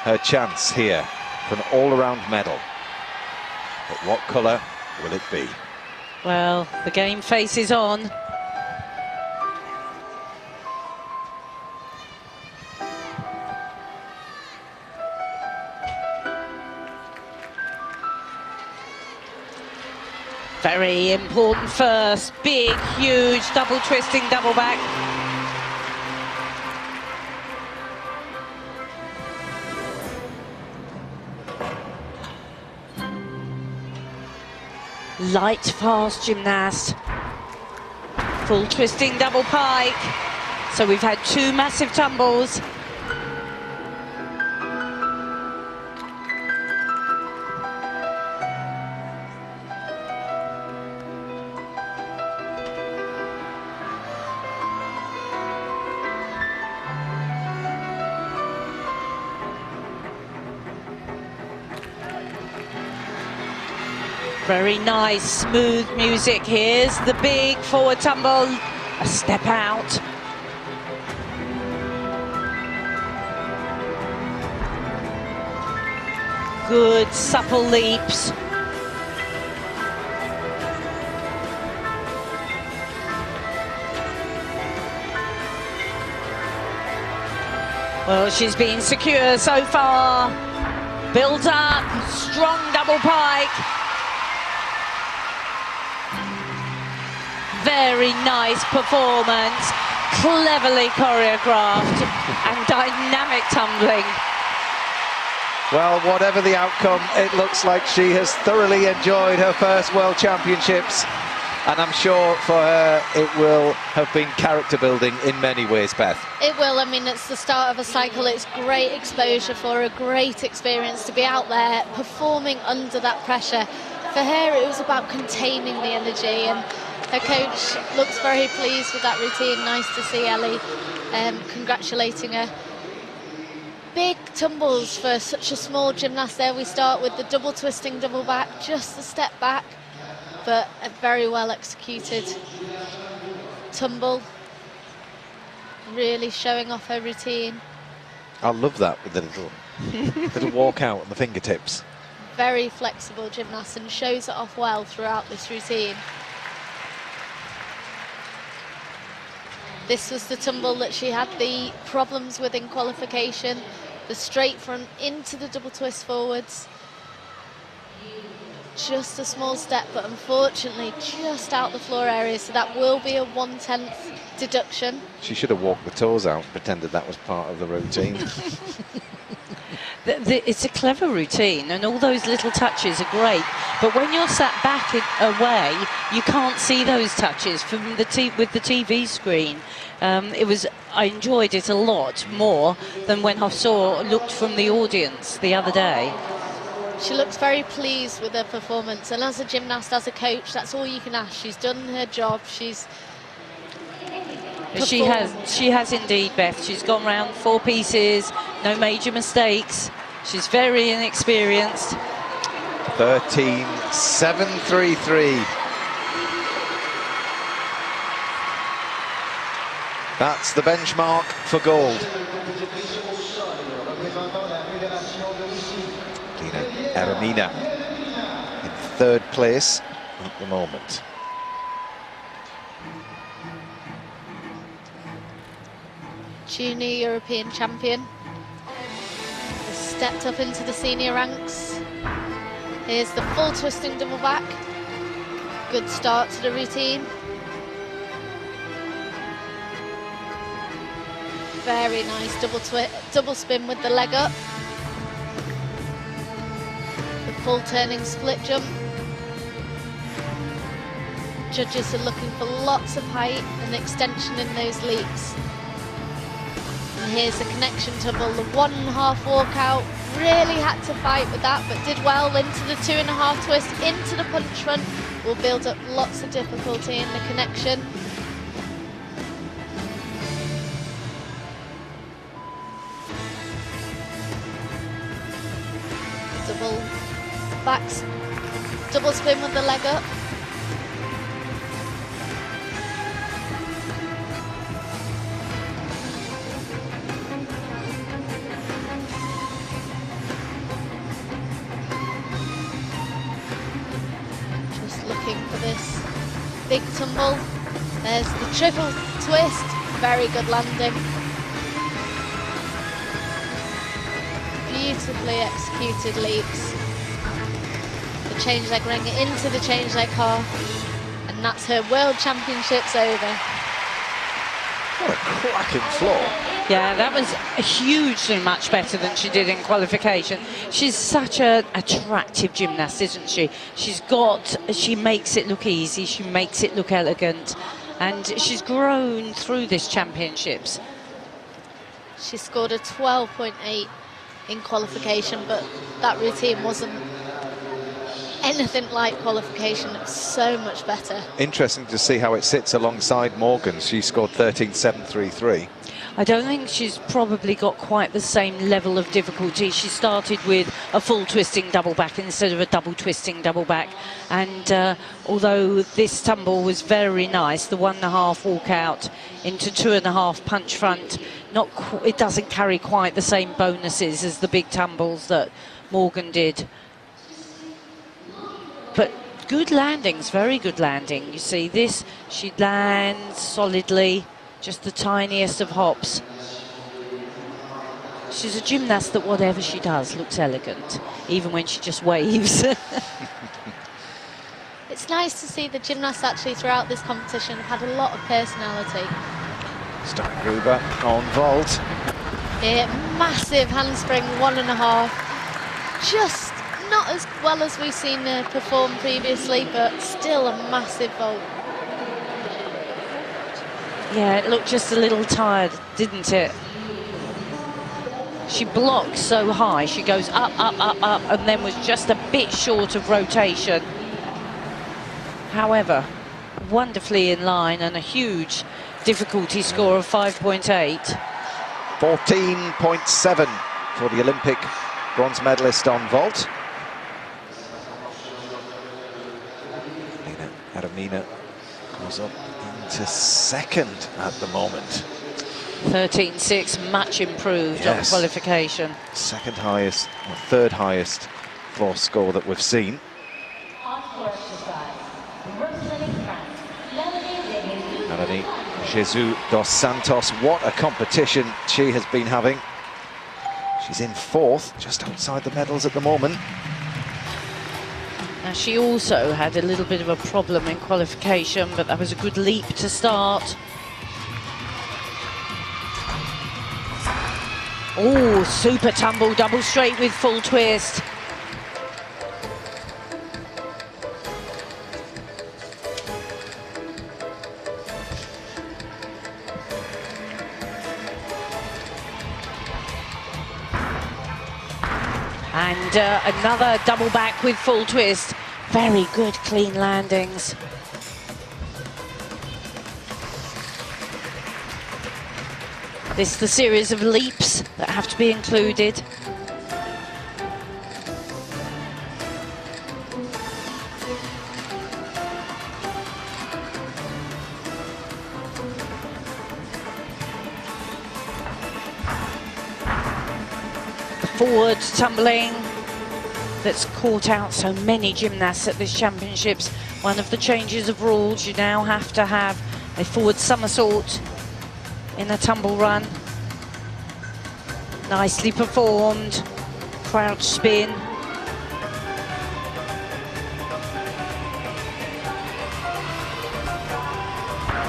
Her chance here for an all-around medal. But what colour will it be? Well, the game faces on. Very important first, big, huge, double twisting, double back. Light, fast gymnast. Full twisting, double pike. So we've had 2 massive tumbles. Very nice, smooth music. Here's the big forward tumble, a step out. Good, supple leaps. Well, she's been secure so far. Build up, strong double pike. Very nice performance, cleverly choreographed and dynamic tumbling. Well, whatever the outcome, it looks like she has thoroughly enjoyed her first World Championships. And I'm sure for her it will have been character building in many ways, Beth. It will. I mean, it's the start of a cycle. It's great exposure for her, a great experience to be out there performing under that pressure. For her, it was about containing the energy, and her coach looks very pleased with that routine. Nice to see Ellie congratulating her. Big tumbles for such a small gymnast there. We start with the double twisting, double back, just a step back, but a very well executed tumble. Really showing off her routine. I love that with the little walk out on the fingertips. Very flexible gymnast and shows it off well throughout this routine. This was the tumble that she had the problems with in qualification. The straight front into the double twist forwards. Just a small step, but unfortunately just out the floor area, so that will be a 1/10 deduction. She should have walked the toes out, pretended that was part of the routine. It's a clever routine, and all those little touches are great. But when you're sat back away, you can't see those touches from with the TV screen. I enjoyed it a lot more than when I looked from the audience the other day. She looks very pleased with her performance, and as a gymnast, as a coach, that's all you can ask. She's done her job. She has indeed, Beth. She's gone round 4 pieces, no major mistakes. She's very inexperienced. 13.733. That's the benchmark for gold. Lina Eremina in third place at the moment. Junior European champion has stepped up into the senior ranks. Here's the full twisting double back. Good start to the routine. Very nice double spin with the leg up. The full turning split jump. Judges are looking for lots of height and extension in those leaps. And here's the connection tumble, the 1.5 walkout. Really had to fight with that, but did well into the 2.5 twist, into the punch front. Will build up lots of difficulty in the connection. Double backs, double spin with the leg up. For this big tumble. There's the triple twist, very good landing. Beautifully executed leaps. The change leg ring into the change leg half, and that's her World Championships over. What a cracking floor. Yeah, that was hugely much better than she did in qualification. She's such an attractive gymnast, isn't she? She makes it look easy, she makes it look elegant, and she's grown through this championships. She scored a 12.8 in qualification, but that routine wasn't anything like qualification. It was so much better. Interesting to see how it sits alongside Morgan. She scored 13.733. I don't think she's probably got quite the same level of difficulty. She started with a full twisting double back instead of a double twisting double back. And although this tumble was very nice, the 1.5 walkout into 2.5 punch front, it doesn't carry quite the same bonuses as the big tumbles that Morgan did. But good landings, very good landing. You see this, she lands solidly. Just the tiniest of hops. She's a gymnast that whatever she does looks elegant, even when she just waves. It's nice to see the gymnasts actually throughout this competition have had a lot of personality. Steingruber on vault. Here, massive handspring, 1.5. Just not as well as we've seen her perform previously, but still a massive vault. Yeah, it looked just a little tired, didn't it? She blocks so high, she goes up, up, up, up, and then was just a bit short of rotation. However, wonderfully in line and a huge difficulty score of 5.8. 14.7 for the Olympic bronze medalist on vault. Lina Eremina goes up to second at the moment. 13.6, much improved on qualification. Second highest, or third highest floor score that we've seen. Melanie Jesus dos Santos, what a competition she has been having. She's in fourth, just outside the medals at the moment. Now she also had a little bit of a problem in qualification, but that was a good leap to start. Oh, super tumble, double straight with full twist. And another double back with full twist. Very good, clean landings. This is the series of leaps that have to be included. forward tumbling that's caught out so many gymnasts at this championships. One of the changes of rules, you now have to have a forward somersault in a tumble run. Nicely performed, crouch spin.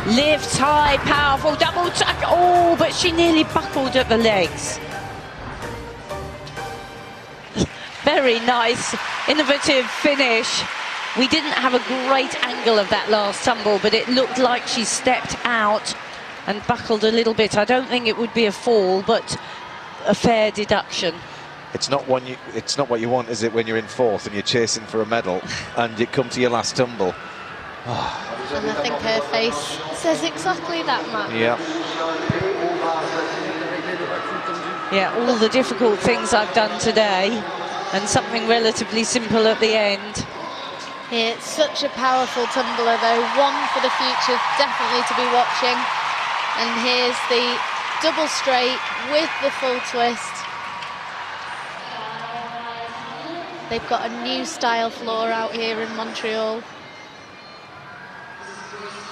Lifts high, powerful, double tuck. Oh, but she nearly buckled at the legs. Very nice, innovative finish. We didn't have a great angle of that last tumble, but it looked like she stepped out and buckled a little bit. I don't think it would be a fall, but a fair deduction. It's not what you want, is it, when you're in fourth and you're chasing for a medal and you come to your last tumble? And I think her face says exactly that, Matt. Yeah. Yeah, all the difficult things I've done today and something relatively simple at the end. It's such a powerful tumbler though, one for the future definitely to be watching. And here's the double straight with the full twist. They've got a new style floor out here in Montreal.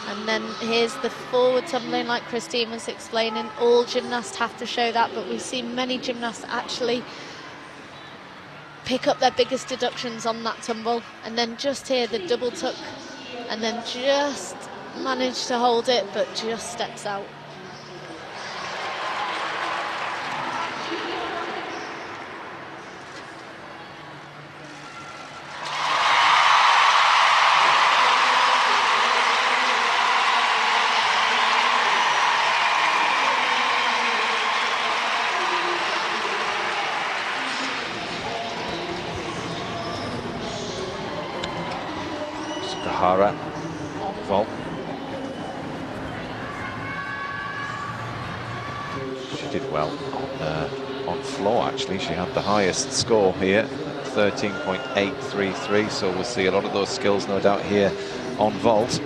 And then here's the forward tumbling, like Christine was explaining. All gymnasts have to show that, but we've seen many gymnasts actually pick up their biggest deductions on that tumble. And then just here, the double tuck, and then just manage to hold it, but just steps out. Sugihara on vault. She did well on floor, actually. She had the highest score here, 13.833, so we'll see a lot of those skills, no doubt, here on vault.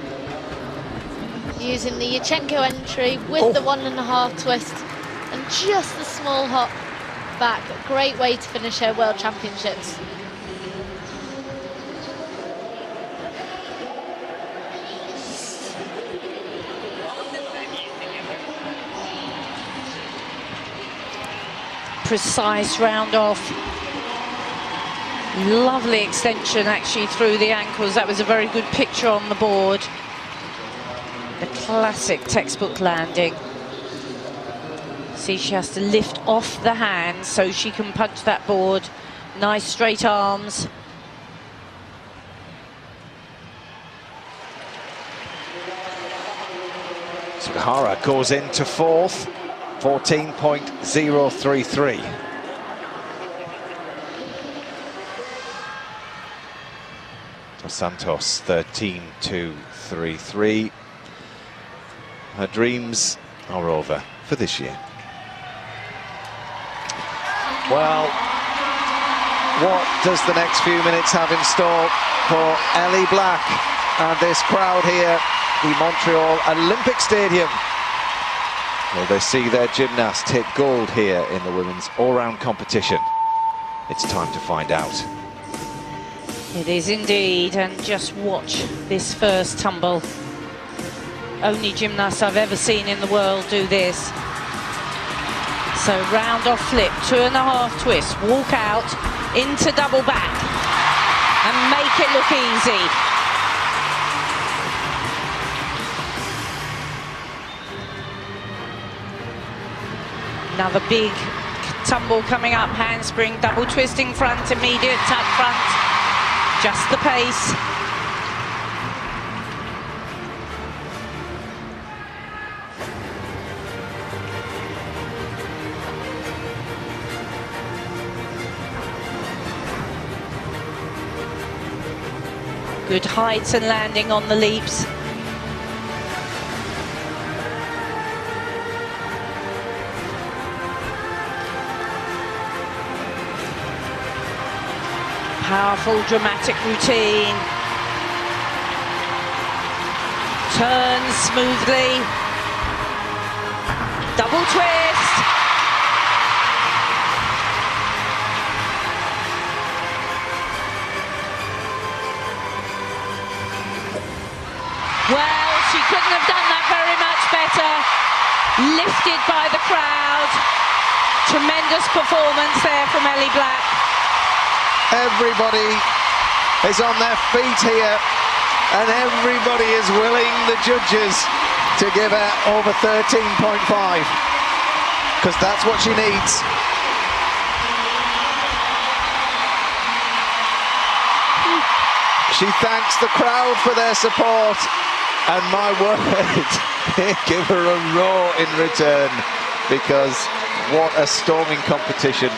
Using the Yurchenko entry with the 1.5 twist and just the small hop back. A great way to finish her World Championships. Precise round off. Lovely extension actually through the ankles. That was a very good picture on the board. The classic textbook landing. See, she has to lift off the hand so she can punch that board. Nice straight arms. Sugihara goes into fourth, 14.033. Dos Santos, 13.233. Her dreams are over for this year. Well, what does the next few minutes have in store for Ellie Black and this crowd here, the Montreal Olympic Stadium? Will they see their gymnast hit gold here in the women's all-round competition? It's time to find out. It is indeed, and just watch this first tumble. Only gymnast I've ever seen in the world do this. So round off flip, 2.5 twist, walk out into double back and make it look easy. Another big tumble coming up, handspring, double twisting front, immediate tuck front, just the pace. Good heights and landing on the leaps. Powerful, dramatic routine. Turns smoothly. Double twist. Well, she couldn't have done that very much better. Lifted by the crowd. Tremendous performance there from Ellie Black. Everybody is on their feet here, and everybody is willing, the judges, to give her over 13.5, because that's what she needs. She thanks the crowd for their support, and my word, they give her a roar in return, because what a storming competition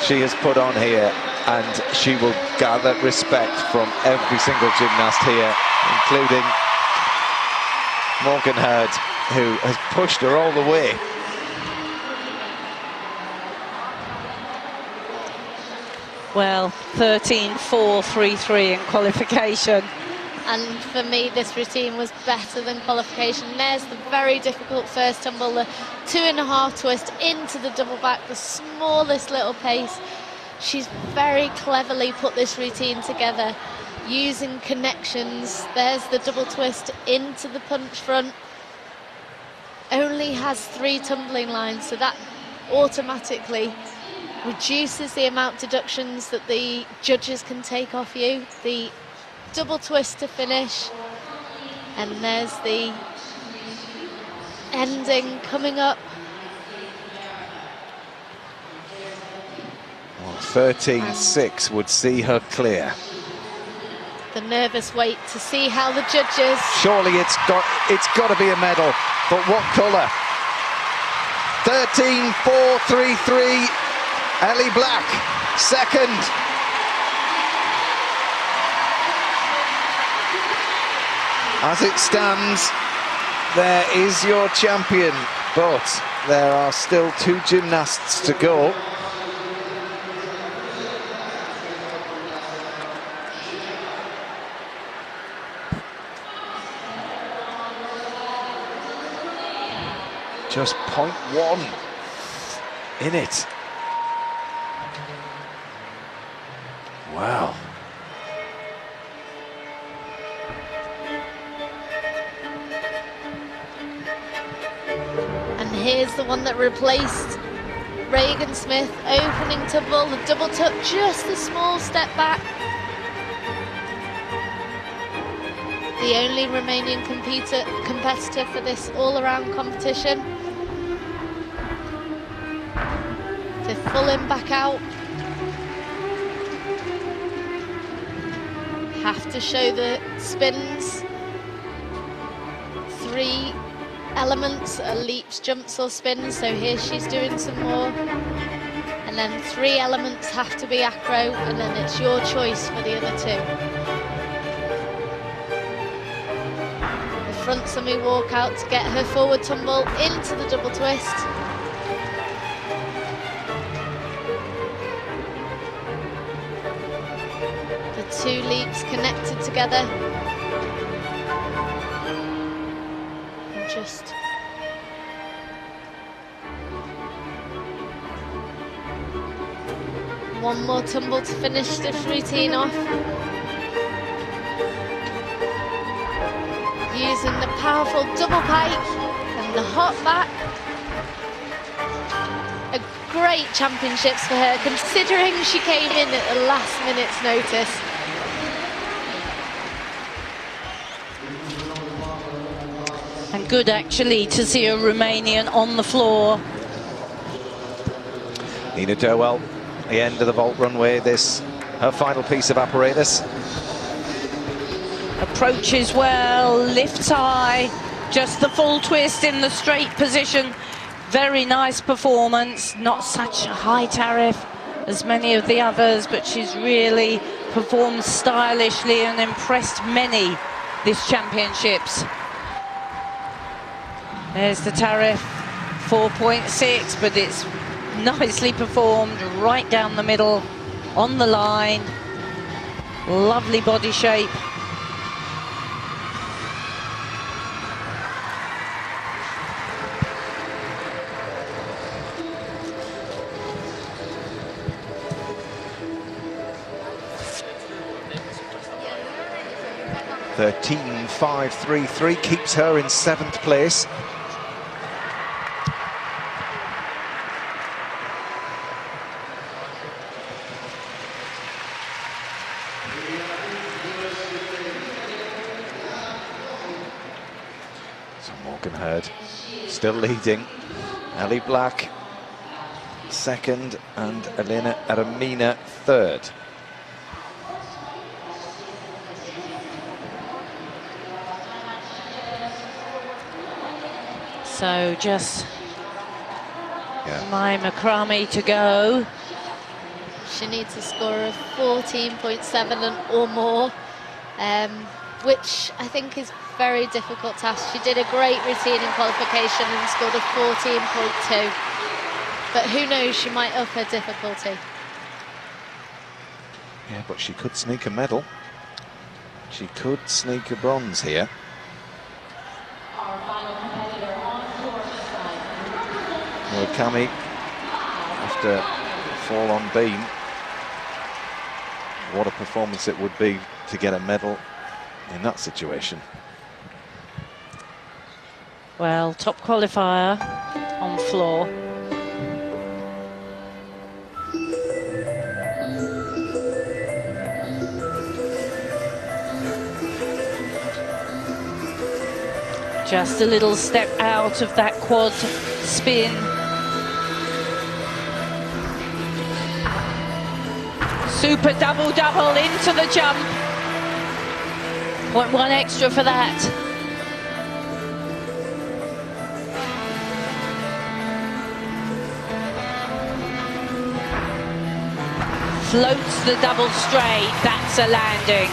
she has put on here, and she will gather respect from every single gymnast here, including Morgan Hurd, who has pushed her all the way. Well, 13.433 in qualification. And for me, this routine was better than qualification. There's the very difficult first tumble, the 2.5 twist into the double back, the smallest little pace. She's very cleverly put this routine together, using connections. There's the double twist into the punch front. Only has 3 tumbling lines, so that automatically reduces the amount of deductions that the judges can take off you. The double twist to finish, and there's the ending coming up. Well, 13.6 would see her clear. The nervous wait to see how the judges... Surely it's got to be a medal, but what colour? 13.433, Ellie Black, second. As it stands, there is your champion, but there are still 2 gymnasts to go. Just 0.1 in it. Wow. And here's the one that replaced Regan Smith, opening tumble, the double tuck, just a small step back. The only Romanian competitor for this all-around competition. To pull him back out. Have to show the spins. 3 elements are leaps, jumps or spins, so here she's doing some more. And then 3 elements have to be acro, and then it's your choice for the other 2. The front semi walkout to get her forward tumble into the double twist. The 2 leaps connected together. And just one more tumble to finish this routine off. Using the powerful double pike and the hop back. A great championships for her, considering she came in at the last minute's notice. And good, actually, to see a Romanian on the floor. Nina Durwell, the end of the vault runway, this her final piece of apparatus. Approaches well, lifts high, just the full twist in the straight position. Very nice performance, not such a high tariff as many of the others, but she's really performed stylishly and impressed many this championships. There's the tariff, 4.6, but it's nicely performed, right down the middle, on the line. Lovely body shape. 13.533 keeps her in 7th place. So Morgan Hurd still leading. Ellie Black 2nd and Elena Eremina 3rd. So just my Makrami to go. She needs a score of 14.7 or more, which I think is very difficult task. She did a great routine in qualification and scored a 14.2. But who knows, she might up her difficulty. Yeah, but she could sneak a medal. She could sneak a bronze here. Murakami, after a fall on beam, what a performance it would be to get a medal in that situation. Well, top qualifier on floor. Just a little step out of that quad spin. Super double-double into the jump. 0.1 extra for that. Floats the double straight. That's a landing.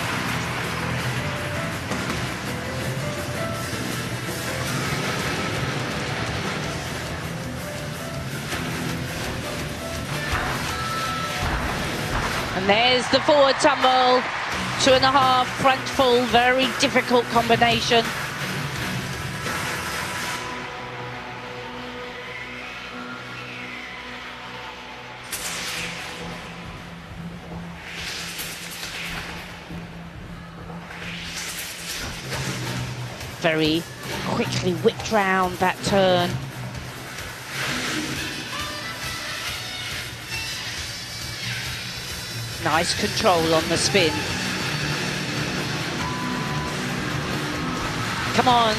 And there's the forward tumble, 2.5 front full, very difficult combination. Very quickly whipped round that turn. Nice control on the spin. Come on,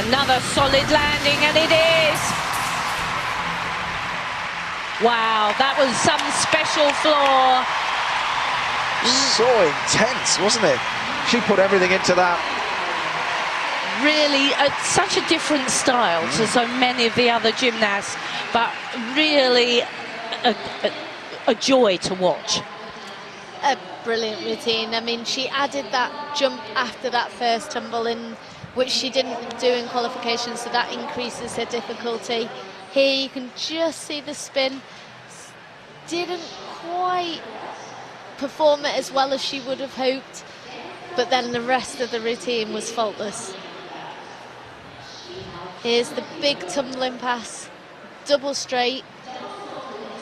another solid landing, and it is. Wow, that was some special floor. So intense, wasn't it? She put everything into that. Really, such a different style to so many of the other gymnasts, but really a joy to watch. A brilliant routine. I mean, she added that jump after that first tumble in, which she didn't do in qualification, so that increases her difficulty. Here you can just see the spin. Didn't quite perform it as well as she would have hoped, but then the rest of the routine was faultless. Here's the big tumbling pass, double straight,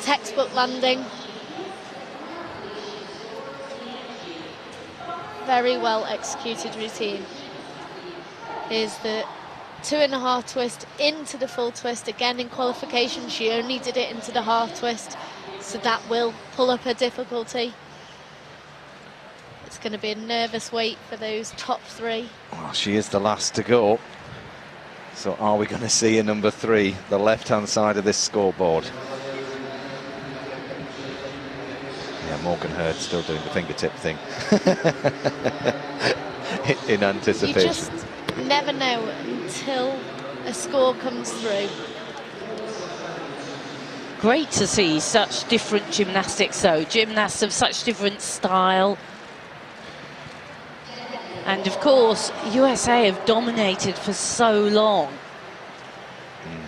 textbook landing. Very well executed routine. Here's the 2.5 twist into the full twist. Again, in qualification, she only did it into the half twist, so that will pull up her difficulty. It's going to be a nervous wait for those top three. Well, she is the last to go. So are we going to see a number 3, the left-hand side of this scoreboard? Yeah, Morgan Hurd still doing the fingertip thing in anticipation. You just never know until a score comes through. Great to see such different gymnastics though, gymnasts of such different style. And of course, USA have dominated for so long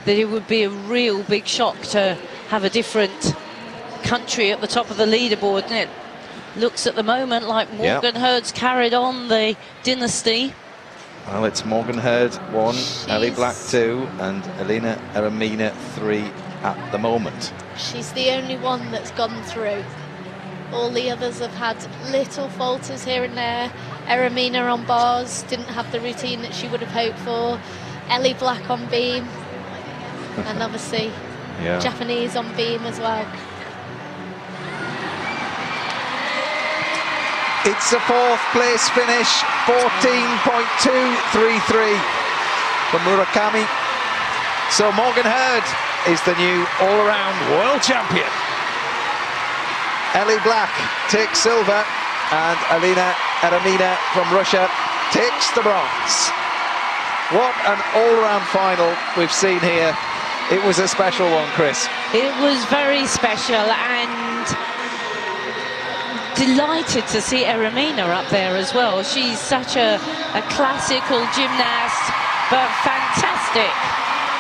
that it would be a real big shock to have a different country at the top of the leaderboard. And it looks at the moment like Morgan Hurd's carried on the dynasty. Well, it's Morgan Hurd 1, Ellie Black 2, and Elena Eremina 3 at the moment. She's the only one that's gone through. All the others have had little falters here and there. Eramina on bars didn't have the routine that she would have hoped for. Ellie Black on beam, and obviously Japanese on beam as well. It's a fourth place finish, 14.233 for Murakami. So Morgan Hurd is the new all-around world champion. Ellie Black takes silver, and Alina Eramina from Russia takes the bronze. What an all-round final we've seen here. It was a special one, Chris. It was very special, and delighted to see Eramina up there as well. She's such a classical gymnast, but fantastic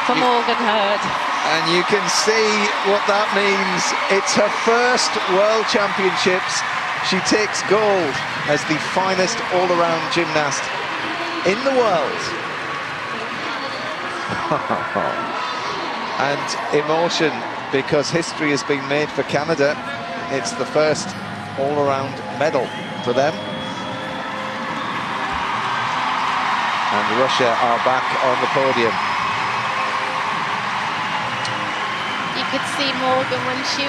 for Morgan Hurd. And you can see what that means. It's her first World Championships. She takes gold as the finest all-around gymnast in the world. And emotion, because history has been made for Canada. It's the first all-around medal for them. And Russia are back on the podium. You could see Morgan when she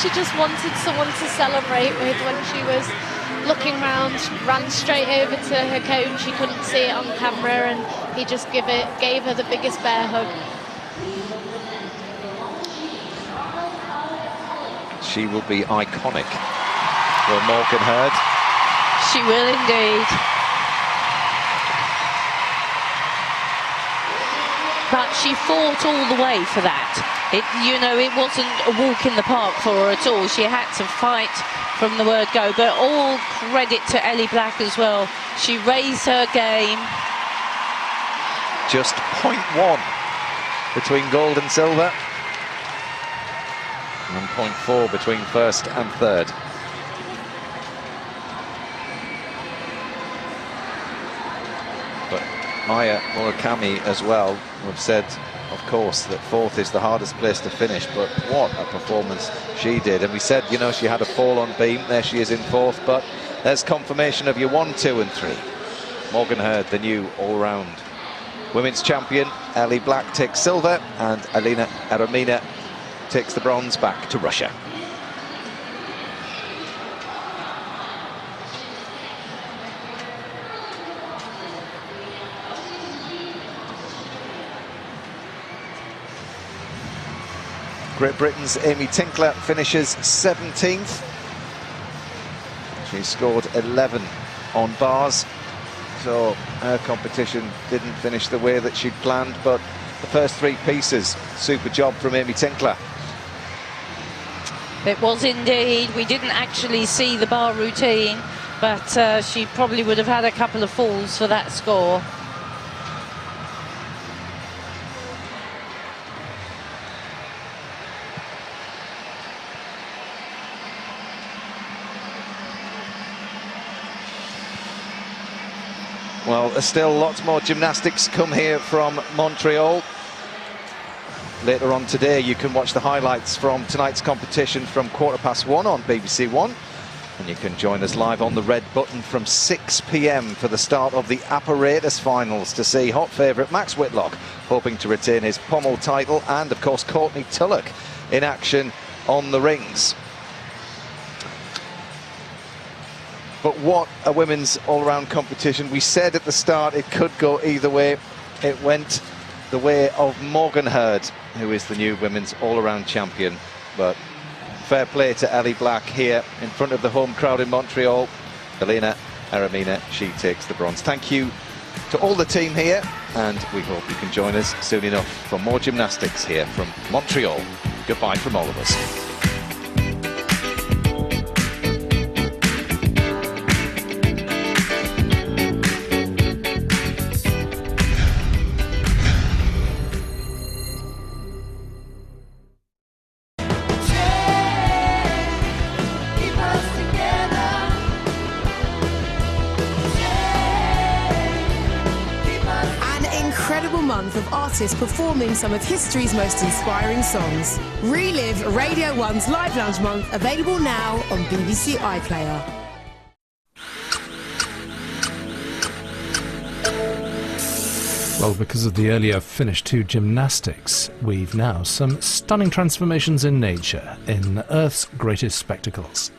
just wanted someone to celebrate with. When she was looking round, she ran straight over to her coach. She couldn't see it on camera, and he just gave her the biggest bear hug. She will be iconic for Morgan Hurd. She will indeed. But she fought all the way for that. It wasn't a walk in the park for her at all. She had to fight from the word go. But all credit to Ellie Black as well. She raised her game. Just 0.1 between gold and silver. And 0.4 between first and third. But Maya Murakami as well have said, of course, that fourth is the hardest place to finish, but what a performance she did. And we said, she had a fall on beam. There she is in fourth, but there's confirmation of your 1, 2 and 3. Morgan Hurd, the new all-round women's champion. Ellie Black takes silver, and Alina Eramina takes the bronze back to Russia. Great Britain's Amy Tinkler finishes 17th. She scored 11 on bars, so her competition didn't finish the way that she'd planned, but the first three pieces, super job from Amy Tinkler. It was indeed. We didn't actually see the bar routine, but she probably would have had a couple of falls for that score. Well, there's still lots more gymnastics come here from Montreal. Later on today, you can watch the highlights from tonight's competition from 1:15 on BBC One. And you can join us live on the red button from 6 p.m. for the start of the apparatus finals to see hot favourite Max Whitlock hoping to retain his pommel title, and of course Courtney Tulloch in action on the rings. But what a women's all-round competition. We said at the start it could go either way. It went the way of Morgan Hurd, who is the new women's all-around champion. But fair play to Ellie Black here in front of the home crowd in Montreal. Alina Eramina, she takes the bronze. Thank you to all the team here, and we hope you can join us soon enough for more gymnastics here from Montreal. Goodbye from all of us. Incredible month of artists performing some of history's most inspiring songs. Relive Radio 1's Live Lounge Month, available now on BBC iPlayer. Well, because of the earlier finish to gymnastics, we've now some stunning transformations in nature in Earth's greatest spectacles.